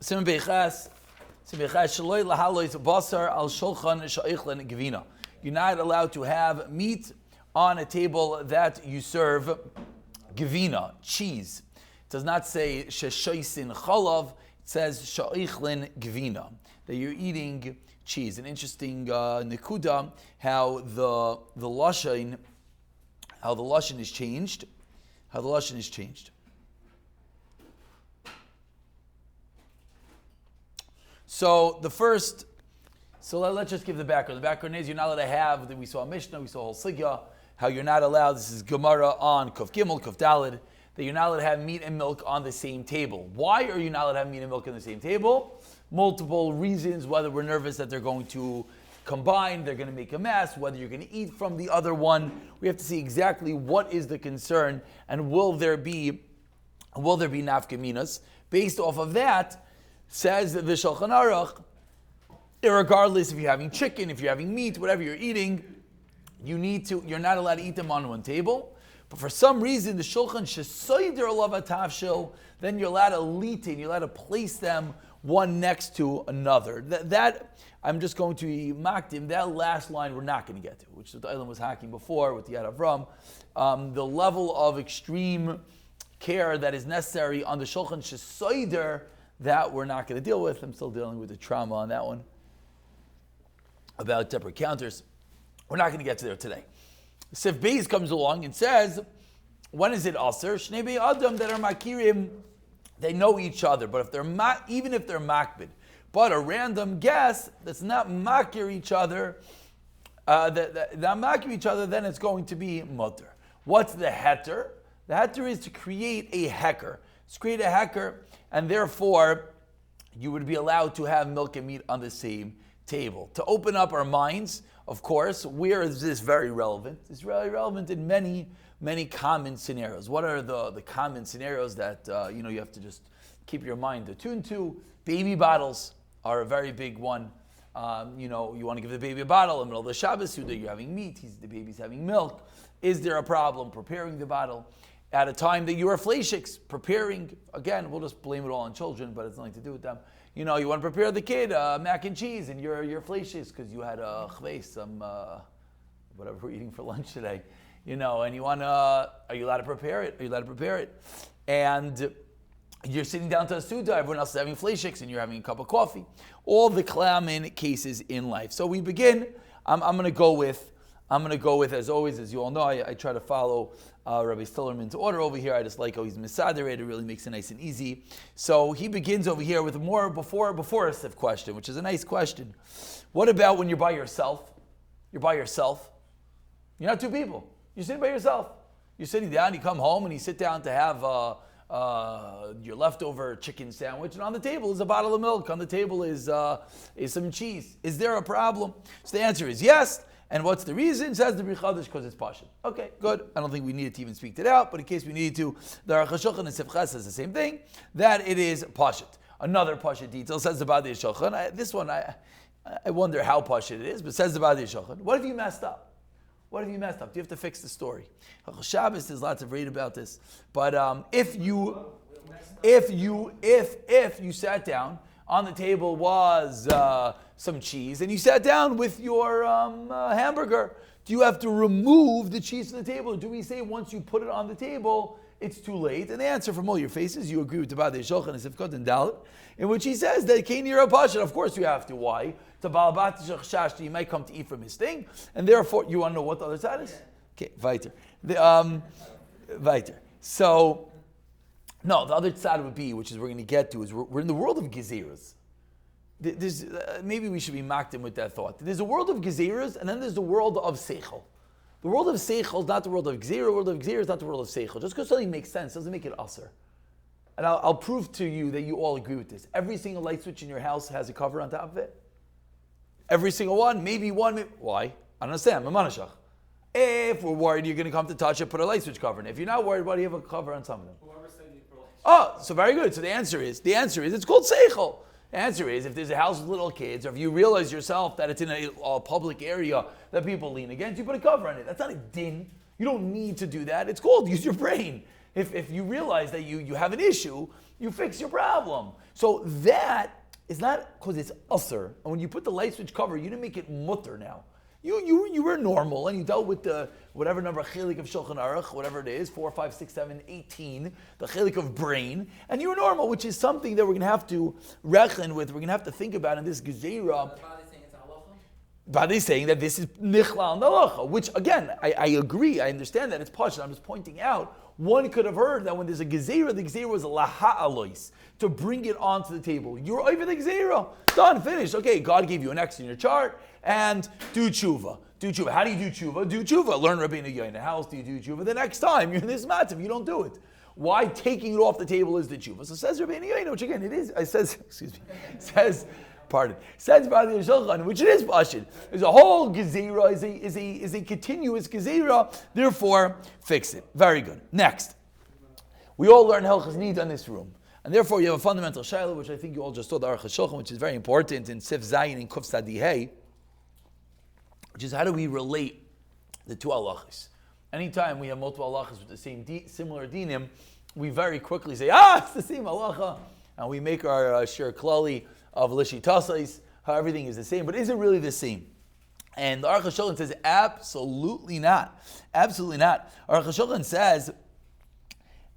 SIman Beichas, Shaloi lahalois basar al shulchan sha'ichlin gevina. You're not allowed to have meat on a table that you serve gevina, cheese. It does not say sheshoisin chalav. It says sha'ichlin gevina, that you're eating cheese. An interesting nekuda, how the lashon is changed. How the lashon is changed. So let's just give the background. The background is you're not allowed to have, we saw a Mishnah, we saw a whole Sigya, how you're not allowed, this is Gemara on Kuf Gimel, Kuf Dalid, that you're not allowed to have meat and milk on the same table. Why are you not allowed to have meat and milk on the same table? Multiple reasons, whether we're nervous that they're going to combine, they're going to make a mess, whether you're going to eat from the other one. We have to see exactly what is the concern and will there be nafkaminas. Based off of that, says the Shulchan Aruch, regardless if you're having chicken, if you're having meat, whatever you're eating, you're not allowed to eat them on one table. But for some reason, the Shulchan shesoider alav atavshil, then you're allowed to litin, you're allowed to place them one next to another. That I'm just going to be makdim. That last line we're not going to get to, which the Eilam was hacking before with the Yad Avram. The level of extreme care that is necessary on the Shulchan shesoider, that we're not going to deal with. I'm still dealing with the trauma on that one about separate counters. We're not going to get to there today. Sif Beis comes along and says, when is it aser? Shnei Bnei Adam that are makirim, they know each other. But if they're even if they're makbid, but a random guest that's not makir each other, then it's going to be mutter. What's the heter? The heter is to create a hecker. Let's create a hecker, and therefore you would be allowed to have milk and meat on the same table. To open up our minds, of course, where is this very relevant? It's really relevant in many, many common scenarios. What are the common scenarios that you have to just keep your mind attuned to? Baby bottles are a very big one. You want to give the baby a bottle in the middle of the Shabbos, you're having meat, the baby's having milk. Is there a problem preparing the bottle? At a time that you are fleishiks, preparing, again, we'll just blame it all on children, but it's nothing to do with them. You want to prepare the kid mac and cheese, and you're fleishiks because you had a chveis, some whatever we're eating for lunch today. And you want to, are you allowed to prepare it? And you're sitting down to a suda, everyone else is having fleishiks, and you're having a cup of coffee. All the common cases in life. So we begin. I'm going to go with, as always, as you all know, I try to follow Rabbi Stillerman's order over here. I just like how he's misader it. It really makes it nice and easy. So he begins over here with more before a sif question, which is a nice question. What about when you're by yourself? You're by yourself. You're not two people. You're sitting by yourself. You're sitting down, you come home, and you sit down to have your leftover chicken sandwich, and on the table is a bottle of milk. On the table is some cheese. Is there a problem? So the answer is yes. And what's the reason? Says the Brichadish, because it's Pashit. Okay, good. I don't think we needed to even speak it out, but in case we needed to, the Aruch HaShulchan and Sifcha says the same thing, that it is Pashit. Another Pashit detail says about the Shulchan. This one, I wonder how Pashit it is, but says about the Shulchan. What if you messed up? Do you have to fix the story? Shabbos, there's lots of read about this. But if you sat down, on the table was some cheese, and you sat down with your hamburger, do you have to remove the cheese from the table? Or do we say once you put it on the table, it's too late? And the answer from all your faces, you agree with the Badei Shulchan and Sifkot and Dalit, in which he says that Kainir Pashat, of course you have to. Why? To Balabat Shashti, you might come to eat from his thing, and therefore, you want to know what the other side is? Okay, weiter. Weiter. So, no, the other side would be, which is we're going to get to, is we're in the world of Gezeras. Maybe we should be mocked in with that thought. There's a world of Gezeras, and then there's the world of Seichel. The world of Seichel is not the world of Gezerah. The world of Gezerah is not the world of Seichel. Just because something makes sense doesn't make it aser. And I'll prove to you that you all agree with this. Every single light switch in your house has a cover on top of it. Every single one, maybe one. Why? I don't understand. Mamanashach. If we're worried you're going to come to touch it, put a light switch cover in. If you're not worried, why do you have a cover on some of them? So very good. So the answer is it's called Seichel. The answer is, if there's a house with little kids, or if you realize yourself that it's in a public area that people lean against, you put a cover on it. That's not a din. You don't need to do that. It's called use your brain. If you realize that you have an issue, you fix your problem. So that is not because it's usr. And when you put the light switch cover, you didn't make it mutter now. You were normal and you dealt with the whatever number chelik of Shulchan Aruch, whatever it is, 4, 5, 6, 7, 18, the chelik of brain, and you were normal, which is something that we're going to have to reckon with. We're going to have to think about in this gezerah. Badi's saying that this is nichla and halacha, which again, I agree, I understand that it's pashut. I'm just pointing out, one could have heard that when there's a gezerah, the gezerah was laha alois, to bring it onto the table. You're over the gezerah, done, finished. Okay, God gave you an X in your chart, and do tshuva. Do tshuva. How do you do tshuva? Do tshuva. Learn Rabbeinu Yoina. How else do you do tshuva? The next time you're in this matzav, you don't do it. Why taking it off the table is the tshuva? So says Rabbeinu Yoina, which again, says Badi Shulchan, which it is pashut. There's a whole gezerah, is a continuous gezerah, therefore fix it. Very good. Next. We all learn Hilchos Nida in this room. And therefore you have a fundamental shayla, which I think you all just saw, the Aruch HaShulchan, which is very important in Sif Zayin and Kuf Sadihei, which is how do we relate the two halachas? Anytime we have multiple halachas with the same similar dinim, we very quickly say, it's the same halacha, and we make our shir klali of lishi tasais, how everything is the same, but is it really the same? And the Aruch HaShulchan says, absolutely not. Absolutely not. Aruch HaShulchan says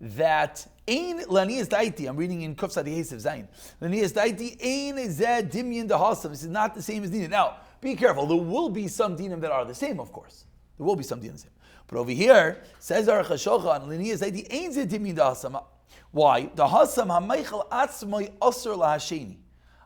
that Ein laniyas daiti. I'm reading in Kuf Sadihei Sif Zayin. Laniyas daiti ein zeh dimyan dehasam. This is not the same as dinim. Now, be careful. There will be some dinim that are the same, of course. There will be some dinim the same. But over here, says Aruch HaShulchan, laniyas daiti ein zeh dimyan dehasam. Why? Dehasam hameichel atzmai asur lahasheni.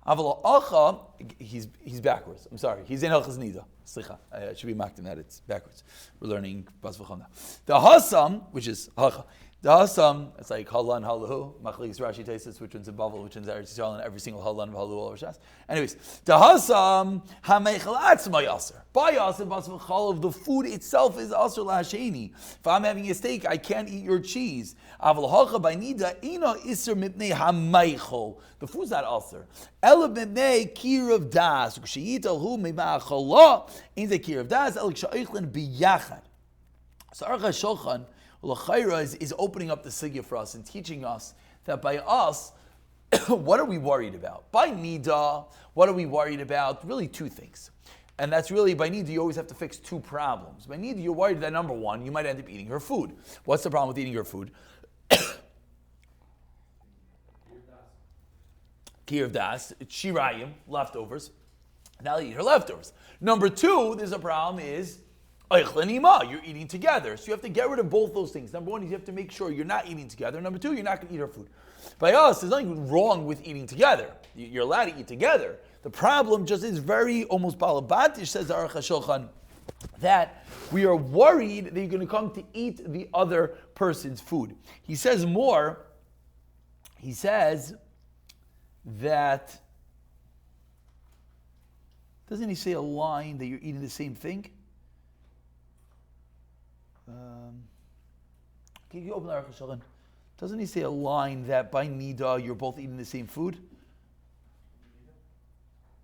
Aval acha, he's backwards. I'm sorry. He's in Hilchos Nida. Slicha. I should be makdim that it's backwards. We're learning Bas V'chol now. The hasam, which is hacha. The hasam, it's like halan halahu, machlekes Rashi Taisus, which one's in Bavel, which one's Eretz Yisrael, and every single halan halu all over Shas. Anyways, the hasam hameichel atzmai aser. By aser Bas V'chol, the food itself is aser lahasheni. If I'm having a steak, I can't eat your cheese. Aval hacha by nida ina iser mipnei hameichel. The food's not aser. Ela mipnei kirav das. Ukshiyita hu meima'achala. In the kirav das el ksha'ichlin biyachad. So Aruch HaShulchan L'chaira is opening up the sugya for us and teaching us that by us, what are we worried about? By nida, what are we worried about? Really two things. And that's really, by nida, you always have to fix two problems. By nida, you're worried that number one, you might end up eating her food. What's the problem with eating her food? Kirav das, shirayim, leftovers. Now you eat her leftovers. Number two, there's a problem is, you're eating together. So you have to get rid of both those things. Number one, you have to make sure you're not eating together. Number two, you're not going to eat her food. By us, there's nothing wrong with eating together. You're allowed to eat together. The problem just is very almost balabatish, says the Aruch HaShulchan, that we are worried that you're going to come to eat the other person's food. He says more. He says that, doesn't he say a line that you're eating the same thing? Can you open the Aruch HaShulchan? Doesn't he say a line that by nida you're both eating the same food?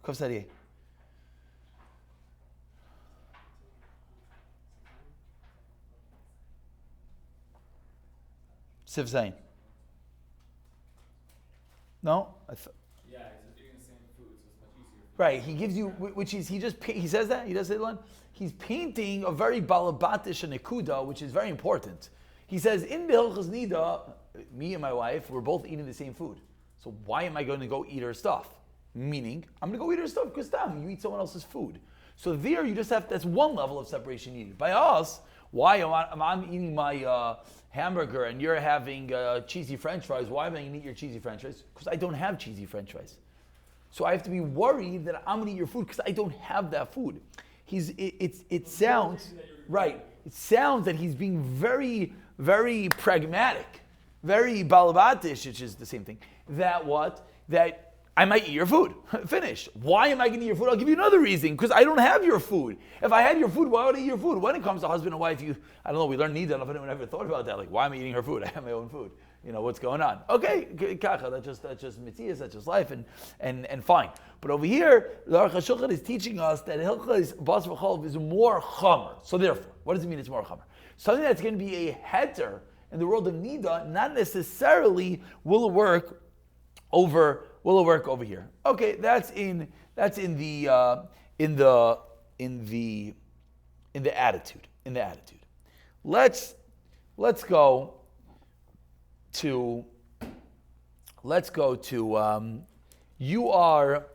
Kuf Sadiyeh. Sif Zayin. No? Yeah, he's eating the same food, so it's much easier. Right, he gives you, he says that? He does say the line? He's painting a very balabatish and nekuda, which is very important. He says, in the Hilchos Nida, me and my wife, we're both eating the same food. So why am I going to go eat her stuff? Meaning, I'm going to go eat her stuff because you eat someone else's food. So there you just have, that's one level of separation needed. By us, why am I eating my hamburger and you're having cheesy french fries? Why am I going to eat your cheesy french fries? Because I don't have cheesy french fries. So I have to be worried that I'm going to eat your food because I don't have that food. It sounds right. It sounds that he's being very, very pragmatic, very balabatish, which is the same thing. That I might eat your food. Finish. Why am I going to eat your food? I'll give you another reason. Because I don't have your food. If I had your food, why would I eat your food? When it comes to husband and wife, I don't know. We learn nida. I don't know if anyone ever thought about that. Like, why am I eating her food? I have my own food. What's going on? Okay, kacha. That's just mitzias. That's just life, and fine. But over here, the Aruch HaShulchan is teaching us that Hilchos Basar is more chamer. So therefore, what does it mean? It's more chamer. Something that's going to be a heter in the world of nida, not necessarily will it work over here. Okay, that's in the attitude. In the attitude. Let's go to you are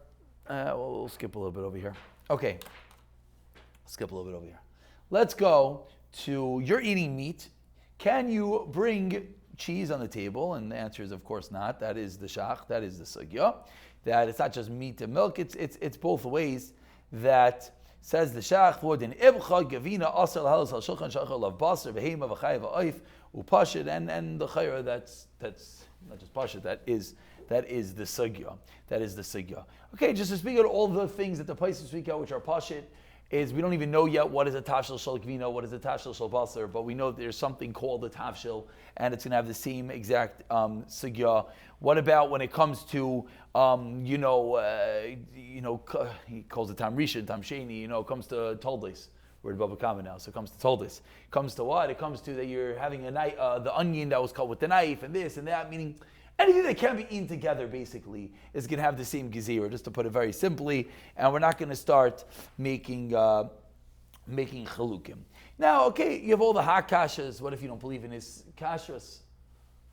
we'll skip a little bit over here. Okay. Skip a little bit over here. Let's go to you're eating meat. Can you bring cheese on the table? And the answer is of course not. That is the shach, that is the sugya. That it's not just meat and milk, it's both ways that says the shach, in ibcha gavina asal halas al shulchan shachar lav basar v'heima v'chayav v'oif upashit and the chayra that's not just pashit, that is the sugya. That is the sugya. Okay, just to speak of all the things that the places speak out which are pashit, is we don't even know yet what is a tafshil shel gvina, what is a tafshil shel basar, but we know that there's something called a tafshil, and it's going to have the same exact sugya. What about when it comes to, he calls it tam rishon, tam sheni, it comes to toldes. We're at Baba Kama now, so it comes to toldes. It comes to what? It comes to that you're having a knife, the onion that was cut with the knife, and this and that, meaning anything that can be eaten together, basically, is going to have the same gezerah, just to put it very simply, and we're not going to start making chalukim. Now, okay, you have all the hakashas. What if you don't believe in his kashrus?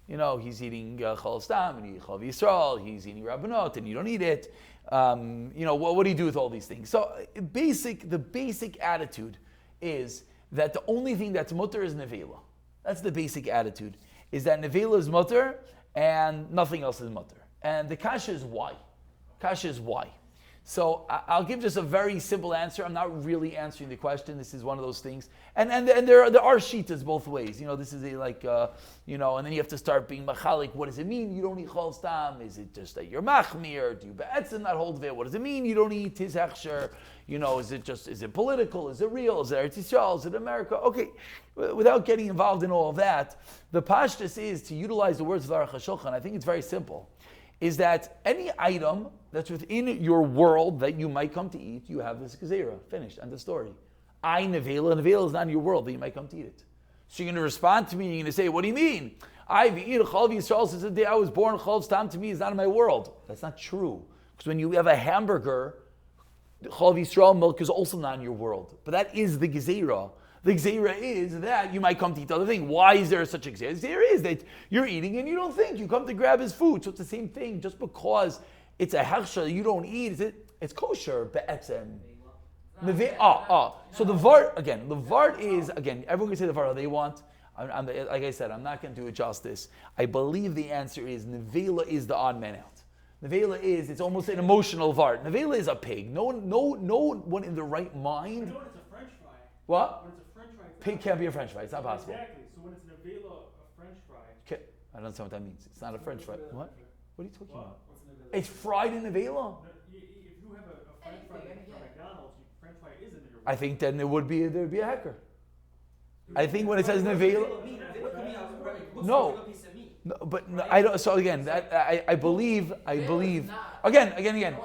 He's eating chol stam, and chol Yisrael, he's eating rabbanot, and you don't eat it. What do you do with all these things? So, the basic attitude is that the only thing that's mutter is nevela. That's the basic attitude, is that nevela is mutter, and nothing else is mutter. And the kasha is why. Kasha is why. So I'll give just a very simple answer. I'm not really answering the question. This is one of those things. And there are shitas both ways. This is and then you have to start being machalik. What does it mean you don't eat chol stam? Is it just that you're machmir? Do you be'etzim not hold of it? What does it mean you don't eat his hechsher? Is it political? Is it real? Is it Eretz Yisrael? Is it America? Okay, without getting involved in all of that, the pashtus is to utilize the words of the Aruch HaShulchan. I think it's very simple. Is that any item that's within your world that you might come to eat, you have this gezerah. Finished. End of story. Nevela is not in your world that you might come to eat it. So you're going to respond to me and you're going to say, what do you mean? I've eaten chol Yisrael since the day I was born. Chol stam to me is not in my world. That's not true. Because when you have a hamburger, chol Yisrael milk is also not in your world. But that is the gezerah. The gezerah is that you might come to eat the other thing. Why is there such a gezerah? The gezerah is that you're eating and you don't think. You come to grab his food. So it's the same thing. Just because it's a hechsher you don't eat, it's kosher, be'etzem. So the vart is, everyone can say the vart how they want. Like I said, I'm not going to do it justice. I believe the answer is nevela is the odd man out. Nevela is, it's almost an emotional vart. Nevela is a pig. No one in the right mind. No, it's a French fry. What? When it's a French fry. Pig can't be a French fry. It's not possible. Exactly. So when it's an nevela, a French fry. Okay. I don't know what that means. It's not a French fry. What? What are you talking about? What's an nevela? It's fried in nevela. No, if you have a French fry from McDonald's, French fry is in your. I think then there'd be a hacker. I think when it says nevela. No, but no, I don't. So again, that I believe. Again.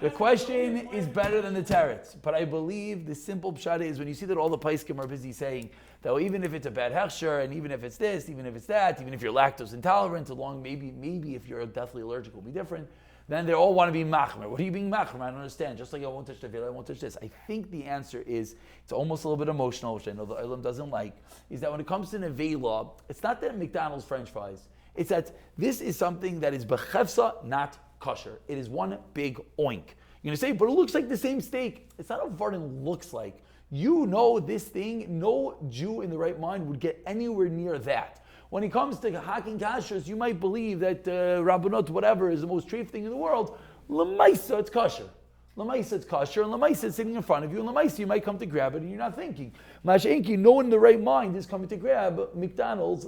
The question is better than the teretz, but I believe the simple pshat is when you see that all the paiskim are busy saying that even if it's a bad hechsher, and even if it's this, even if it's that, even if you're lactose intolerant, maybe if you're deathly allergic will be different, then they all want to be machmer. What are you being machmer? I don't understand. Just like I won't touch the veil, I won't touch this. I think the answer is, it's almost a little bit emotional, which I know the Olam doesn't like, is that when it comes to nevela, it's not that McDonald's French fries. It's that this is something that is bechefsa, not kosher. It is one big oink. You're going to say, but it looks like the same steak. It's not what Varden looks like. You know this thing, no Jew in the right mind would get anywhere near that. When it comes to hacking kashrus, you might believe that rabbanot, whatever, is the most treif thing in the world. Lamaisa, it's kosher. Lamaisa, it's kosher, and Lamaisa is sitting in front of you, and Lamaisa, you might come to grab it, and you're not thinking. Masha'enki, no one in the right mind is coming to grab McDonald's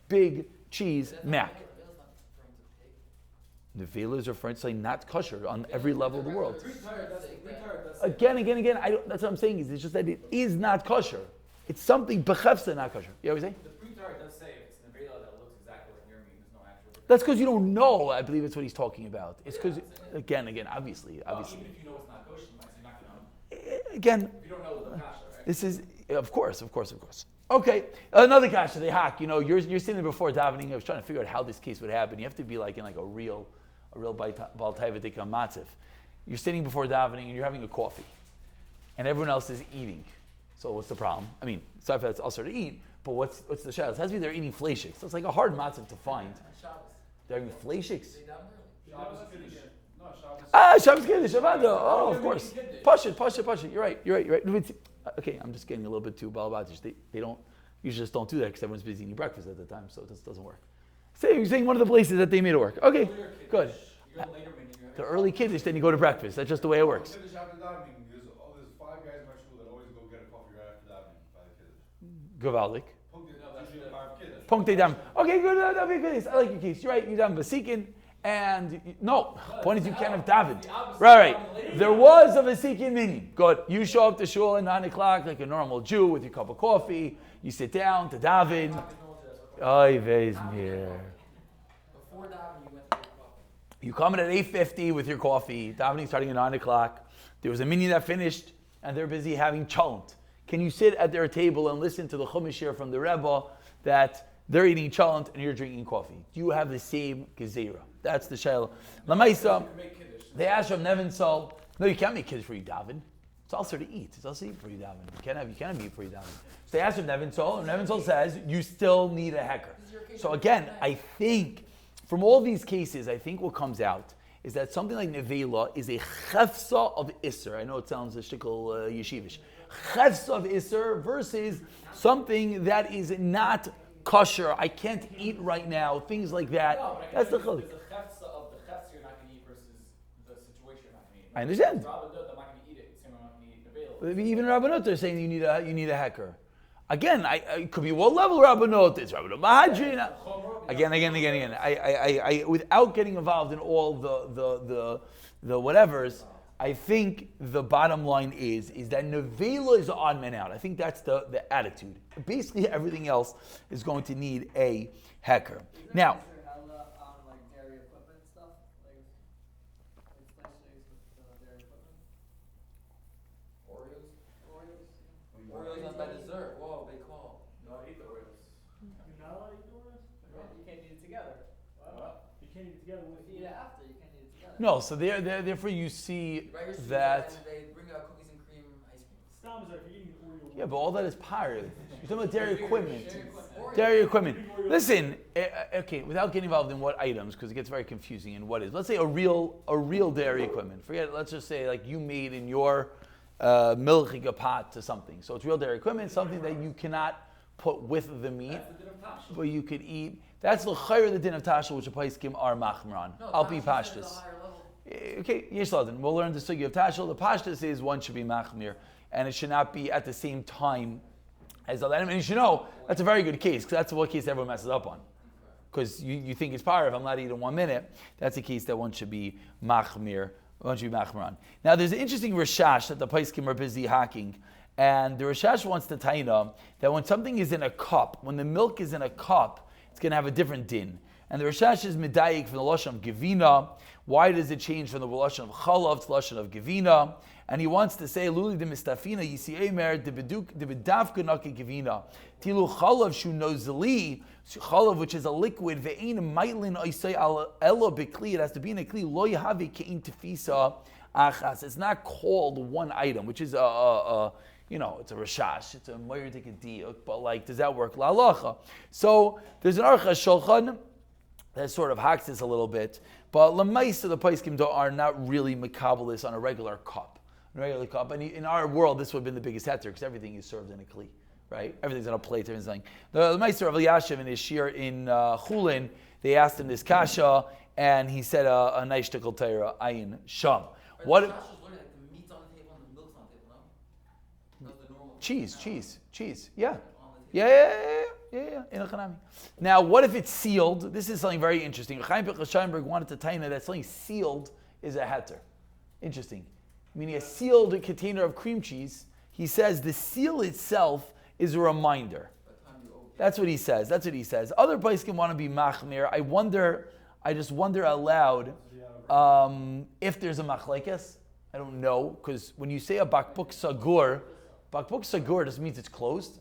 big cheese mac. The velas are French saying not kosher on every level of the world. Again. That's what I'm saying. It's just that it is not kosher. It's something bechefsa not kosher. You know what I'm saying? The pre-tar does say if it's an nevela that looks exactly like your meat, there's no actual difference. That's because you don't know. I believe it's what he's talking about. It's because again, obviously. Even if you know it's not kosher, you might say not going to know. Again. If you don't know the kasha, right? This is of course. Okay, another kasha, they hack. You're sitting there before davening. I was trying to figure out how this case would happen. You have to be like in like a real Baal Taiva Dika Matzif. You're sitting before davening and you're having a coffee, and everyone else is eating. So what's the problem? I mean, sorry for that's also to eat, but what's the shadow? It has to be they're eating fleishiks. So it's like a hard matzif to find. They're eating fleishiks. Shabbos Kiddush, Shabbat. Oh, of course. Push it. You're right. Okay, I'm just getting a little bit too balabatish. They don't usually just don't do that because everyone's busy eating breakfast at the time, so this doesn't work. You're saying one of the places that they made it work. Okay, good. The early Kiddush, then you go to breakfast. That's just the way it works. There's 5 guys in my school that always go get a coffee right after davening by the Kiddush. Gavaldik. Punkte dam. Okay, good. That'll be a good case. I like your case. You're right. You dam vasikin. And no, point is you can't have davened. Right. There was a vasikin minion. Good. You show up to shul at 9 o'clock like a normal Jew with your cup of coffee. You sit down to daven. Oy vezmir. Before davening, you went to get coffee. You come in at 8:50 with your coffee. Davening starting at 9 o'clock. There was a minion that finished, and they're busy having cholent. Can you sit at their table and listen to the chumash here from the Rebbe that they're eating cholent and you're drinking coffee? Do you have the same gezerah? That's the shayla. Lamaisa, they asked from Nevin Sol, no, you can't make kiddush for you daven. It's also to eat. It's also to eat for you daven. You can't have eat for you daven. So they asked from Nevin Sol, and Nevin Sol says you still need a hecker. So again, I think from all these cases, I think what comes out is that something like nevela is a chefsa of iser. I know it sounds a shtickle yeshivish. Chefsa of iser versus something that is not kosher. I can't eat right now. Things like that. No, that's the chiluk. There's a chefsa of the chefsa you're not going to eat versus the situation you're not going to eat. I understand. I'm not going to eat it. Same I'm not going to eat nevela. Even Rabbanot are saying you need a hecker. Again, it could be what level Rabbanot is. Rabbanot Mahadrin. Again. I without getting involved in all the whatevers, I think the bottom line is that nevela is the odd man out. I think that's the attitude. Basically, everything else is going to need a hecker. Now. Dairy equipment stuff, especially with dairy equipment. Oreos not by dessert. Whoa, big call. No, I eat the Oreos. You're not allowed to eat the Oreos? You can't eat it together. What? You can't eat it together with If you eat it after, you can't eat it together. No, so therefore you see that. And they bring out cookies and cream ice cream. Stop is like you're eating an Oreo. Yeah, but all that is par. You're talking about dairy equipment. Dairy equipment. Listen, okay, without getting involved in what items, because it gets very confusing in what is. Let's say a real dairy equipment. Forget it. Let's just say like you made in your milchiga pot to something. So it's real dairy equipment, something that you cannot put with the meat, but you could eat. That's the chayr the din of tasha, which the paiskim are machmran. I'll be pashtus. Okay, Yeshladin. We'll learn the sugi of tashel. The pashtus is one should be machmir, and it should not be at the same time as the lamb. And you should know that's a very good case because that's what case everyone messes up on. Because you think it's par if I'm not eating 1 minute, that's a case that one should be machmir. One should be machmran. Now there's an interesting rishash that the paiskim are busy hacking, and the rishash wants to taina that when something is in a cup, when the milk is in a cup, it's going to have a different din. And the rishash is medayik from the lashon of gevina. Why does it change from the lashon of chalav to the lashon of gevina? And he wants to say, "Luli de mistafina yisi emer de bedavka naki gevina tilu chalav shu nozli chalav, which is a liquid ve'ein maitlin oisay elo bekli. It has to be in a kli lo yahavi kein tefisa achas. It's not called one item, which is it's a rashash, it's a moyer diuk, but like, does that work? La halacha. So there's an archa shulchan that sort of hacks this a little bit, but lamaisa the paiskim are not really makabelis on a regular cup. And in our world, this would have been the biggest heter because everything is served in a kli, right? Everything's on a plate, everything's like the Meister of Eliashiv in his shir in Chulin. They asked him this kasha, and he said a nice shtickle teira ayin sham. What? The meat's on the table and the milk's on the table, no? Cheese. Yeah. In a chanami. Now, what if it's sealed? This is something very interesting. Chaim Pinchas Scheinberg wanted to tell you that something sealed is a heter. Interesting. Meaning a sealed container of cream cheese. He says the seal itself is a reminder. That's what he says. Other places can want to be machmir. I just wonder out loud if there's a machlekes. I don't know, because when you say a bakbuk sagur doesn't mean it's closed.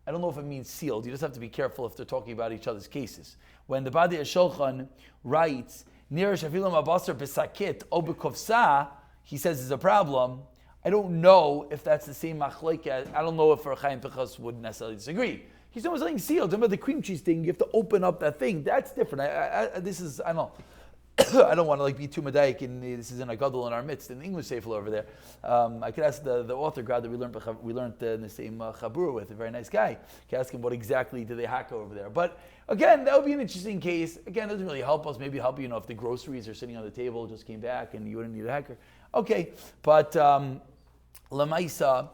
I don't know if it means sealed. You just have to be careful if they're talking about each other's cases. When the Badi Shulchan writes, Nir shafilim abasar b'sakit o b'kovsa, he says there's a problem. I don't know if that's the same machlek. I don't know if Chaim Pinchas would necessarily disagree. He's talking about something sealed. Talking about the cream cheese thing. You have to open up that thing. That's different. I don't know. I don't want to be too medaic, and this is in a gadol in our midst, in the English sefer over there. I could ask the author grad that we learned in the same chabur with, a very nice guy. I could ask him what exactly do they hack over there. But again, that would be an interesting case. Again, it doesn't really help us. Maybe help if the groceries are sitting on the table, just came back, and you wouldn't need a hacker. Okay, but lamaisa,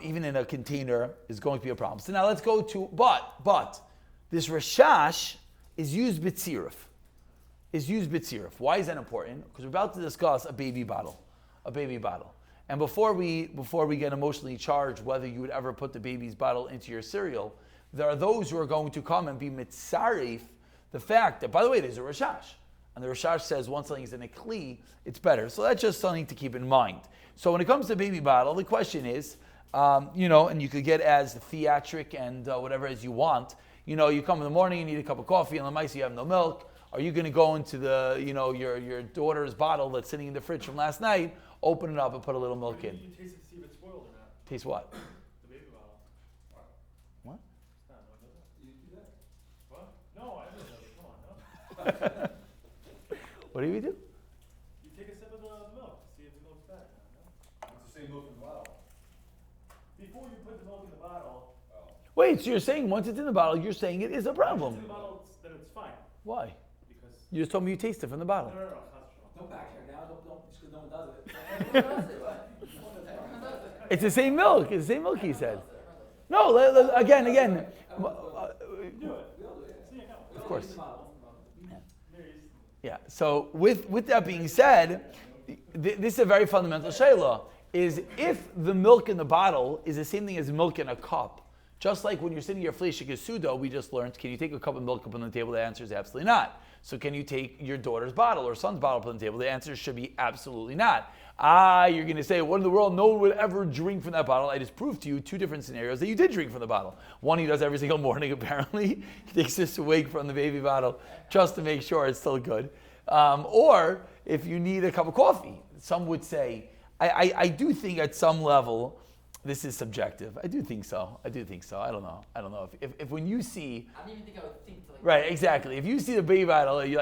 even in a container, is going to be a problem. So now let's go to but this rashash is used b'tziruf. Why is that important? Because we're about to discuss a baby bottle. And before we get emotionally charged whether you would ever put the baby's bottle into your cereal, there are those who are going to come and be mitzarif the fact that, by the way, there's a rashash. And the rashash says once something is in a kli, it's better. So that's just something to keep in mind. So when it comes to baby bottle, the question is, and you could get as theatric and whatever as you want. You come in the morning, you need a cup of coffee, and the mice, you have no milk. Are you going to go into the, your daughter's bottle that's sitting in the fridge from last night, open it up and put a little milk in? You taste it to see if it's spoiled or not. Taste what? The baby bottle. What? No, no, no, no. You do that? What? No, I don't know. Come on, no. What do we do? You take a sip of the milk to see if the milk's bad. No? It's the same milk in the bottle. Before you put the milk in the bottle, Wait, so you're saying once it's in the bottle, you're saying it is a once problem. it's in the bottle, then it's fine. Why? Because You just told me you taste it from the bottle. no, no, no, that's wrong. Don't backtrack now. Don't just because no one does it. Everyone does it. What? Everyone does it. It's the same milk. It's the same milk he said. No, again. Do it. We all do it. See, I know. Of course. Mary's. Yeah. So with that being said, this is a very fundamental shayla. Is if the milk in the bottle is the same thing as milk in a cup, just like when you're sitting here fleshik sudo, we just learned, can you take a cup of milk up on the table? The answer is absolutely not. So can you take your daughter's bottle or son's bottle up on the table? The answer should be absolutely not. You're going to say, what in the world? No one would ever drink from that bottle. I just proved to you two different scenarios that you did drink from the bottle. One he does every single morning, apparently. He takes this awake from the baby bottle just to make sure it's still good. Or if you need a cup of coffee, some would say, I do think at some level, this is subjective. I do think so. I don't know. If when you see... I don't even think I would think to Right, exactly. If you see the baby bottle, you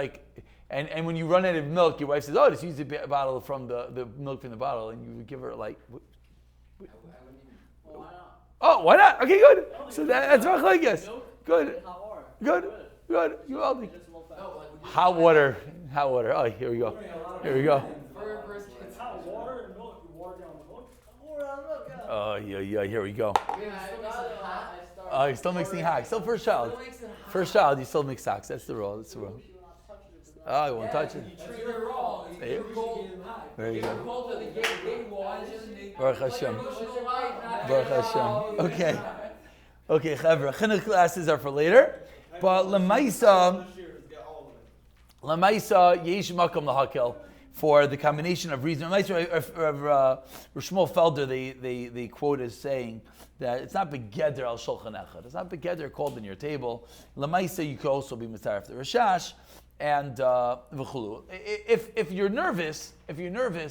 and when you run out of milk, your wife says, "Oh, just use the bottle from the milk from the bottle," and you would give her I wouldn't even. Well, why not? "Oh, why not? Okay, good." So that's machlekes. Milk? Good, Hot water. good. You all think. Just a little bit. No, like, would you- Hot water. Oh, here we go. First It's hot water and milk. You water down the milk. water on milk. Yeah. Oh, yeah. Here we go. Yeah, I still mix it hot. Oh, you're still mixing hot. Still first child. First child, you still mix socks. That's the rule. Oh, you won't touch it. You treat her wrong. You Hey. give her gold. There you Give her go. gold to the gate watch. Baruch Hashem. Baruch Hashem. Okay, Chevra. Chinuch classes are for later. But Lamaisa, Yesh Makom Lahakel, for the combination of reason. Rishmol Felder, they quote as saying that it's not begeder al shulchan echad. It's not begeder called in your table. Lamaisa, you could also be mitzaref the rashash and v'chulu. If you're nervous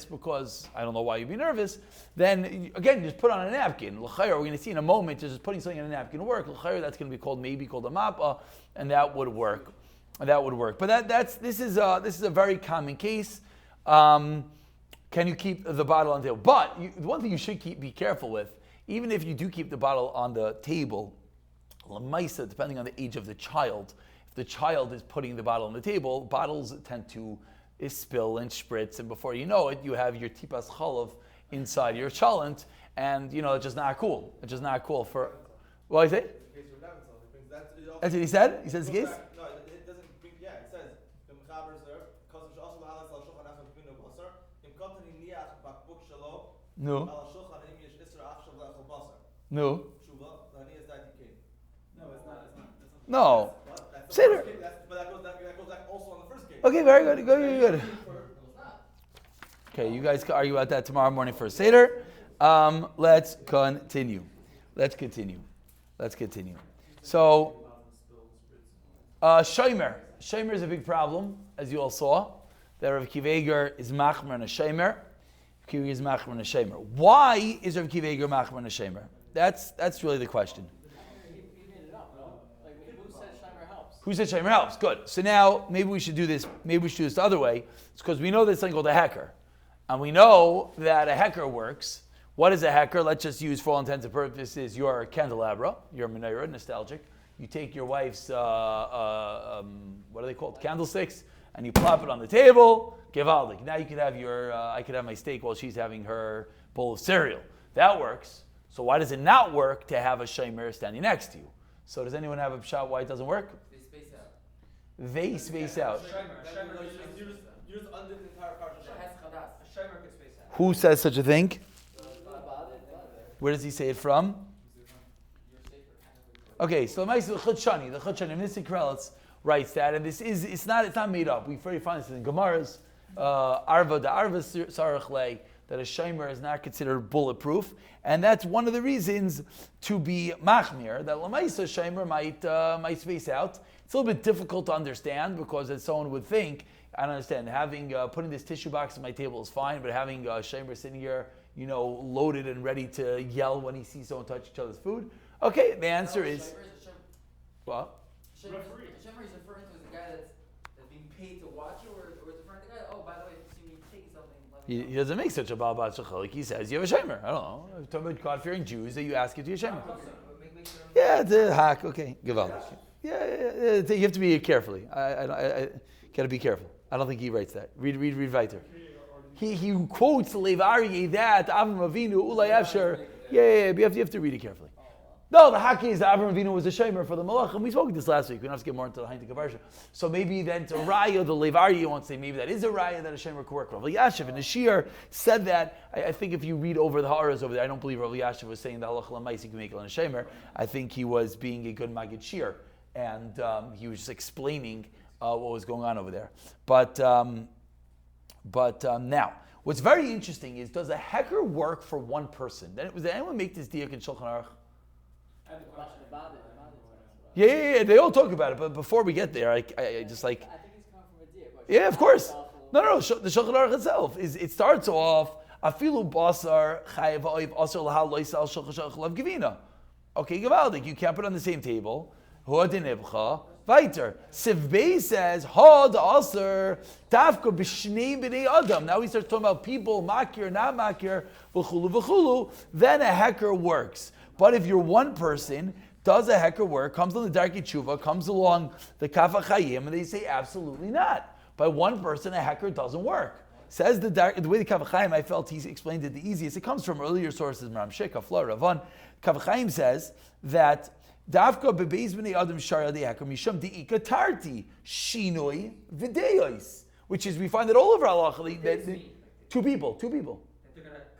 because I don't know why you'd be nervous, then again just put on a napkin. L'chayr, we're going to see in a moment, just putting something on a napkin will work. L'chayr, that's going to be called a mappa, and that would work. But this is a very common case. Can you keep the bottle on the table? But the one thing you should be careful with, even if you do keep the bottle on the table, lamaisa, depending on the age of the child, if the child is putting the bottle on the table, bottles tend to spill and spritz, and before you know it, you have your tipas chalav inside your chalent, and it's just not cool. It's just not cool for. What do you say? That's what he said? He says the case? No, it doesn't bring, yeah, it says, the Mechaber Zer, Kosesh also La'alas Al Shulchan Achshav B'Pinu Basar, Im Kontani Niach Bakbuk Shalo, No. Al Shulchan Im Yesh Isra Achshav La'achal Basar. No. Tshuva, Lani is that you No, it's not. No. What? That's the Seder. first case, but that goes back also on the first case. Okay, very good. Good. Okay, you guys can argue about that tomorrow morning for Seder. Let's continue. Let's continue. So, shomer. Shomer is a big problem, as you all saw. That Rav Akiva Eiger is machmer and a shomer. Rav Akiva Eiger is machmer and a shomer. Why is Rav Akiva Eiger machmer and a shomer? That's really the question. He made it up, no? Like, who said Shimer helps? Who said shomer helps? Good. So now maybe we should do this. Maybe we should do this the other way. It's because we know there's something called a hecker, and we know that a hecker works. What is a hecker? Let's just use, for all intents and purposes, your candelabra, your menorah, nostalgic. You take your wife's, what are they called? Candlesticks, and you plop it on the table. Givaldik. Now you could have I could have my steak while she's having her bowl of cereal. That works. So why does it not work to have a shomer standing next to you? So does anyone have a shot why it doesn't work? They space out. They space out. You just undid the entire part of Has chadas. A Shimer could space out. Who says such a thing? Where does he say it from? Okay, so the Chutshani, Mr. Krelitz writes that, and it's not made up. We very find this in Gemara's Arva, the Arva Sarachle, that a shomer is not considered bulletproof, and that's one of the reasons to be machmir, that Lamaisa shomer might space out. It's a little bit difficult to understand because as someone would think, I don't understand, putting this tissue box on my table is fine, but having a shomer sitting here, loaded and ready to yell when he sees someone touch each other's food. Okay, the answer is what? Shemar is referring to the guy that's being paid to watch you, or is referring to the guy, oh, by the way, if you see me take something, let me know. He doesn't make such a bal bat shachal. He says you have a shomer. I don't know. I'm talking about God-fearing Jews that you ask if you have a shomer. Yeah, it's a hack. Okay, Givaldic. Yeah. You have to be carefully. I got to be careful. I don't think he writes that. Read weiter. He quotes Lev Aryeh that Avram Avinu Ulay Afshar. Yeah, but you have to read it carefully. No, the haki is that Avram Avinu was a shomer for the malach, and we spoke this last week. We don't have to get more into the Haintik Avarsha. So maybe then to Raya, the Lev Aryeh won't say maybe that is a Raya that a shomer could work. Rav Yashiv in the Shir said that. I think if you read over the Ha'aras over there, I don't believe Rav Yashiv was saying that Allah Lamais you can make it on a shomer. I think he was being a good Magid Shir, and he was just explaining what was going on over there. But now, what's very interesting is, does a hecker work for one person? Did anyone make this diak in Shulchan Aruch? I have a question about it. Yeah, they all talk about it, but before we get there, I just like... I think it's coming from a deer. Yeah, of course. No, the Shulchan Aruch itself, it starts off, Afilu Basar Chayev Oiv Asar Lahal Loisal Shulchan Lav Givina. Okay, Givaldik, you can't put it on the same table. Huadinibcha. Weiter. Sivbei says, Had Aser Tafka B'Shnei B'nei Adam. Now he starts talking about people, makir, not makir, v'chulu. Then a hecker works. But if you're one person, does a hecker work? Comes on the Darkei Tshuva, comes along the Kaf HaChaim, and they say absolutely not. By one person, a hecker doesn't work. Says the way the Kaf HaChaim, I felt he explained it the easiest. It comes from earlier sources, Maram Shekha, Flora, Ravan. Kaf HaChaim says that Davka bebeis b'nei adam shara de'akar misham de'ika tarti shinoi v'deyois, which is we find that all over halacha that two people. They're going to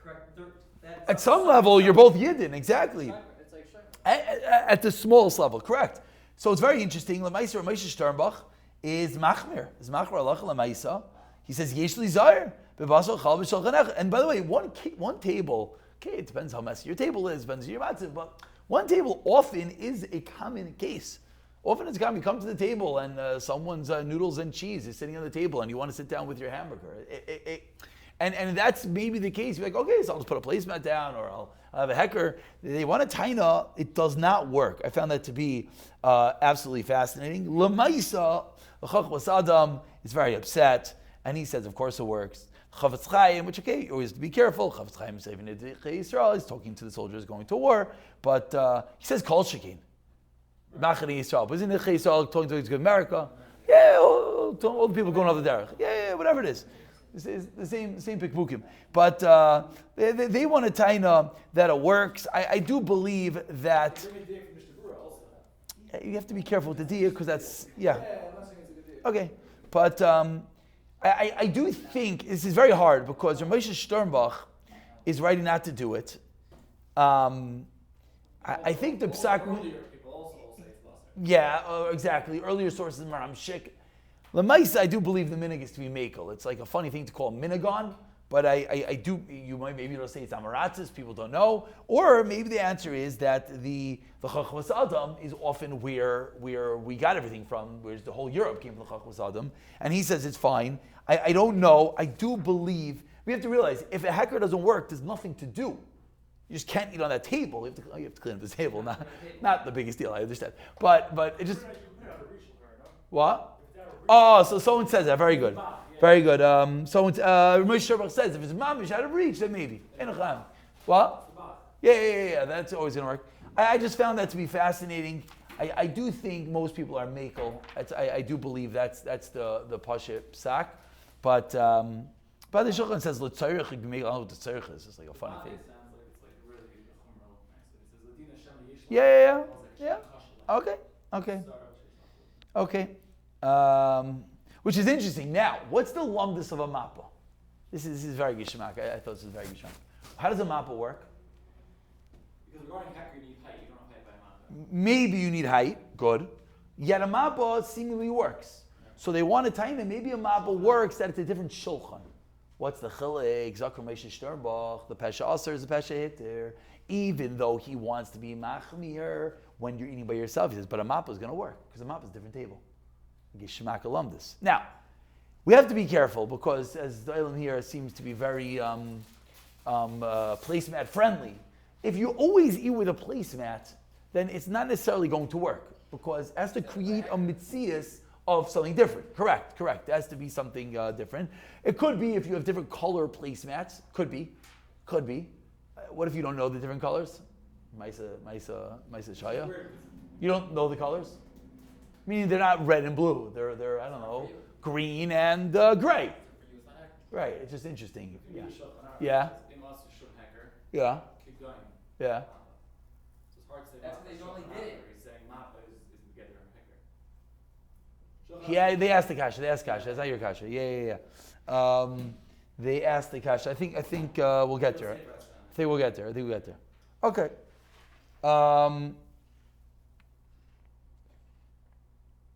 correct. At some level, you're both yidden, exactly. It's like Shimer. At the smallest level, correct. So it's very interesting. Lemaisa Ramesha Sternbach is machmir. Is machmir halacha lemaisa. He says yesh li zayir bebasol chal b'shulchan. And by the way, one table. Okay, it depends how messy your table is. Depends on your matzah, but. One table often is a common case. Often it's common. You come to the table and someone's noodles and cheese is sitting on the table and you want to sit down with your hamburger. And that's maybe the case. You're like, okay, so I'll just put a placemat down or I'll have a hecker. They want a taina. It does not work. I found that to be absolutely fascinating. Lamaisa, the Chachmas Adam is very upset and he says, of course it works. Chavetz Chaim, which okay, you always have to be careful. Chavetz Chaim is saving Yisrael. He's talking to the soldiers going to war, but he says Kol Shekin. Machani Yisrael. But isn't it Yisrael talking to America? Yeah, all the people going off the derech. Yeah, whatever it is. It's the same pikbukim. But they want a taina that it works. I do believe that you have to be careful with the dia because that's okay. But I do think this is very hard because Ramesha Sternbach is writing not to do it. I think the psak. People also say it's Basar. Yeah, exactly. Earlier sources, Maram Shik. Lemaisa, I do believe the minig is to be makel. It's like a funny thing to call minigon, But I do, you might, maybe it'll say it's Amaratzis, people don't know. Or maybe the answer is that the Chachmas Adam is often where we got everything from, where the whole Europe came from the Chachmas Adam. And he says it's fine. I don't know. I do believe, we have to realize, if a hecker doesn't work, there's nothing to do. You just can't eat on that table. You have to clean up the table. Not the biggest deal, I understand. But it just, what? Oh, so someone says that. Very good. Very good. Someone, Moshe Sherbach says, if it's mamish out of reach, then maybe. What? Yeah. That's always going to work. I just found that to be fascinating. I do think most people are makel. I do believe that's the pasha psak. But the Shulchan says, l'tzarich, you can make, I don't know what the tzarich is. It's like a funny thing. Yeah. Okay. Which is interesting. Now, what's the lumdus of a mappa? This is very gishmak. I thought this was very gishmak. How does a mappa work? Because regarding hecker, you need height. You don't have height by mappa. Maybe you need height. Good. Yet a mappa seemingly works. So they want to tell you that maybe a mappa works, that it's a different shulchan. What's the chilek? Zakar Moshe Shterbach. The pesha aser is the pesha hitter. Even though he wants to be machmir when you're eating by yourself, he says, but a mappa is going to work because a mappa is a different table. Gishmak alumdus. Now, we have to be careful because as the Olam here seems to be very placemat friendly. If you always eat with a placemat, then it's not necessarily going to work because it has to create a mitzias of something different. Correct. It has to be something different. It could be if you have different color placemats. Could be. What if you don't know the different colors? Maisa Shaya. You don't know the colors? Meaning they're not red and blue. They're I don't know, green and gray. Right. It's just interesting. Yeah. Yeah. Keep going. Yeah. So it's hard to say. That's what they normally did. He's saying mappa is together hecker. Yeah. They asked the kasha. That's not your kasha. Yeah. They asked the kasha. I think we'll get there. I think we'll get there. Okay.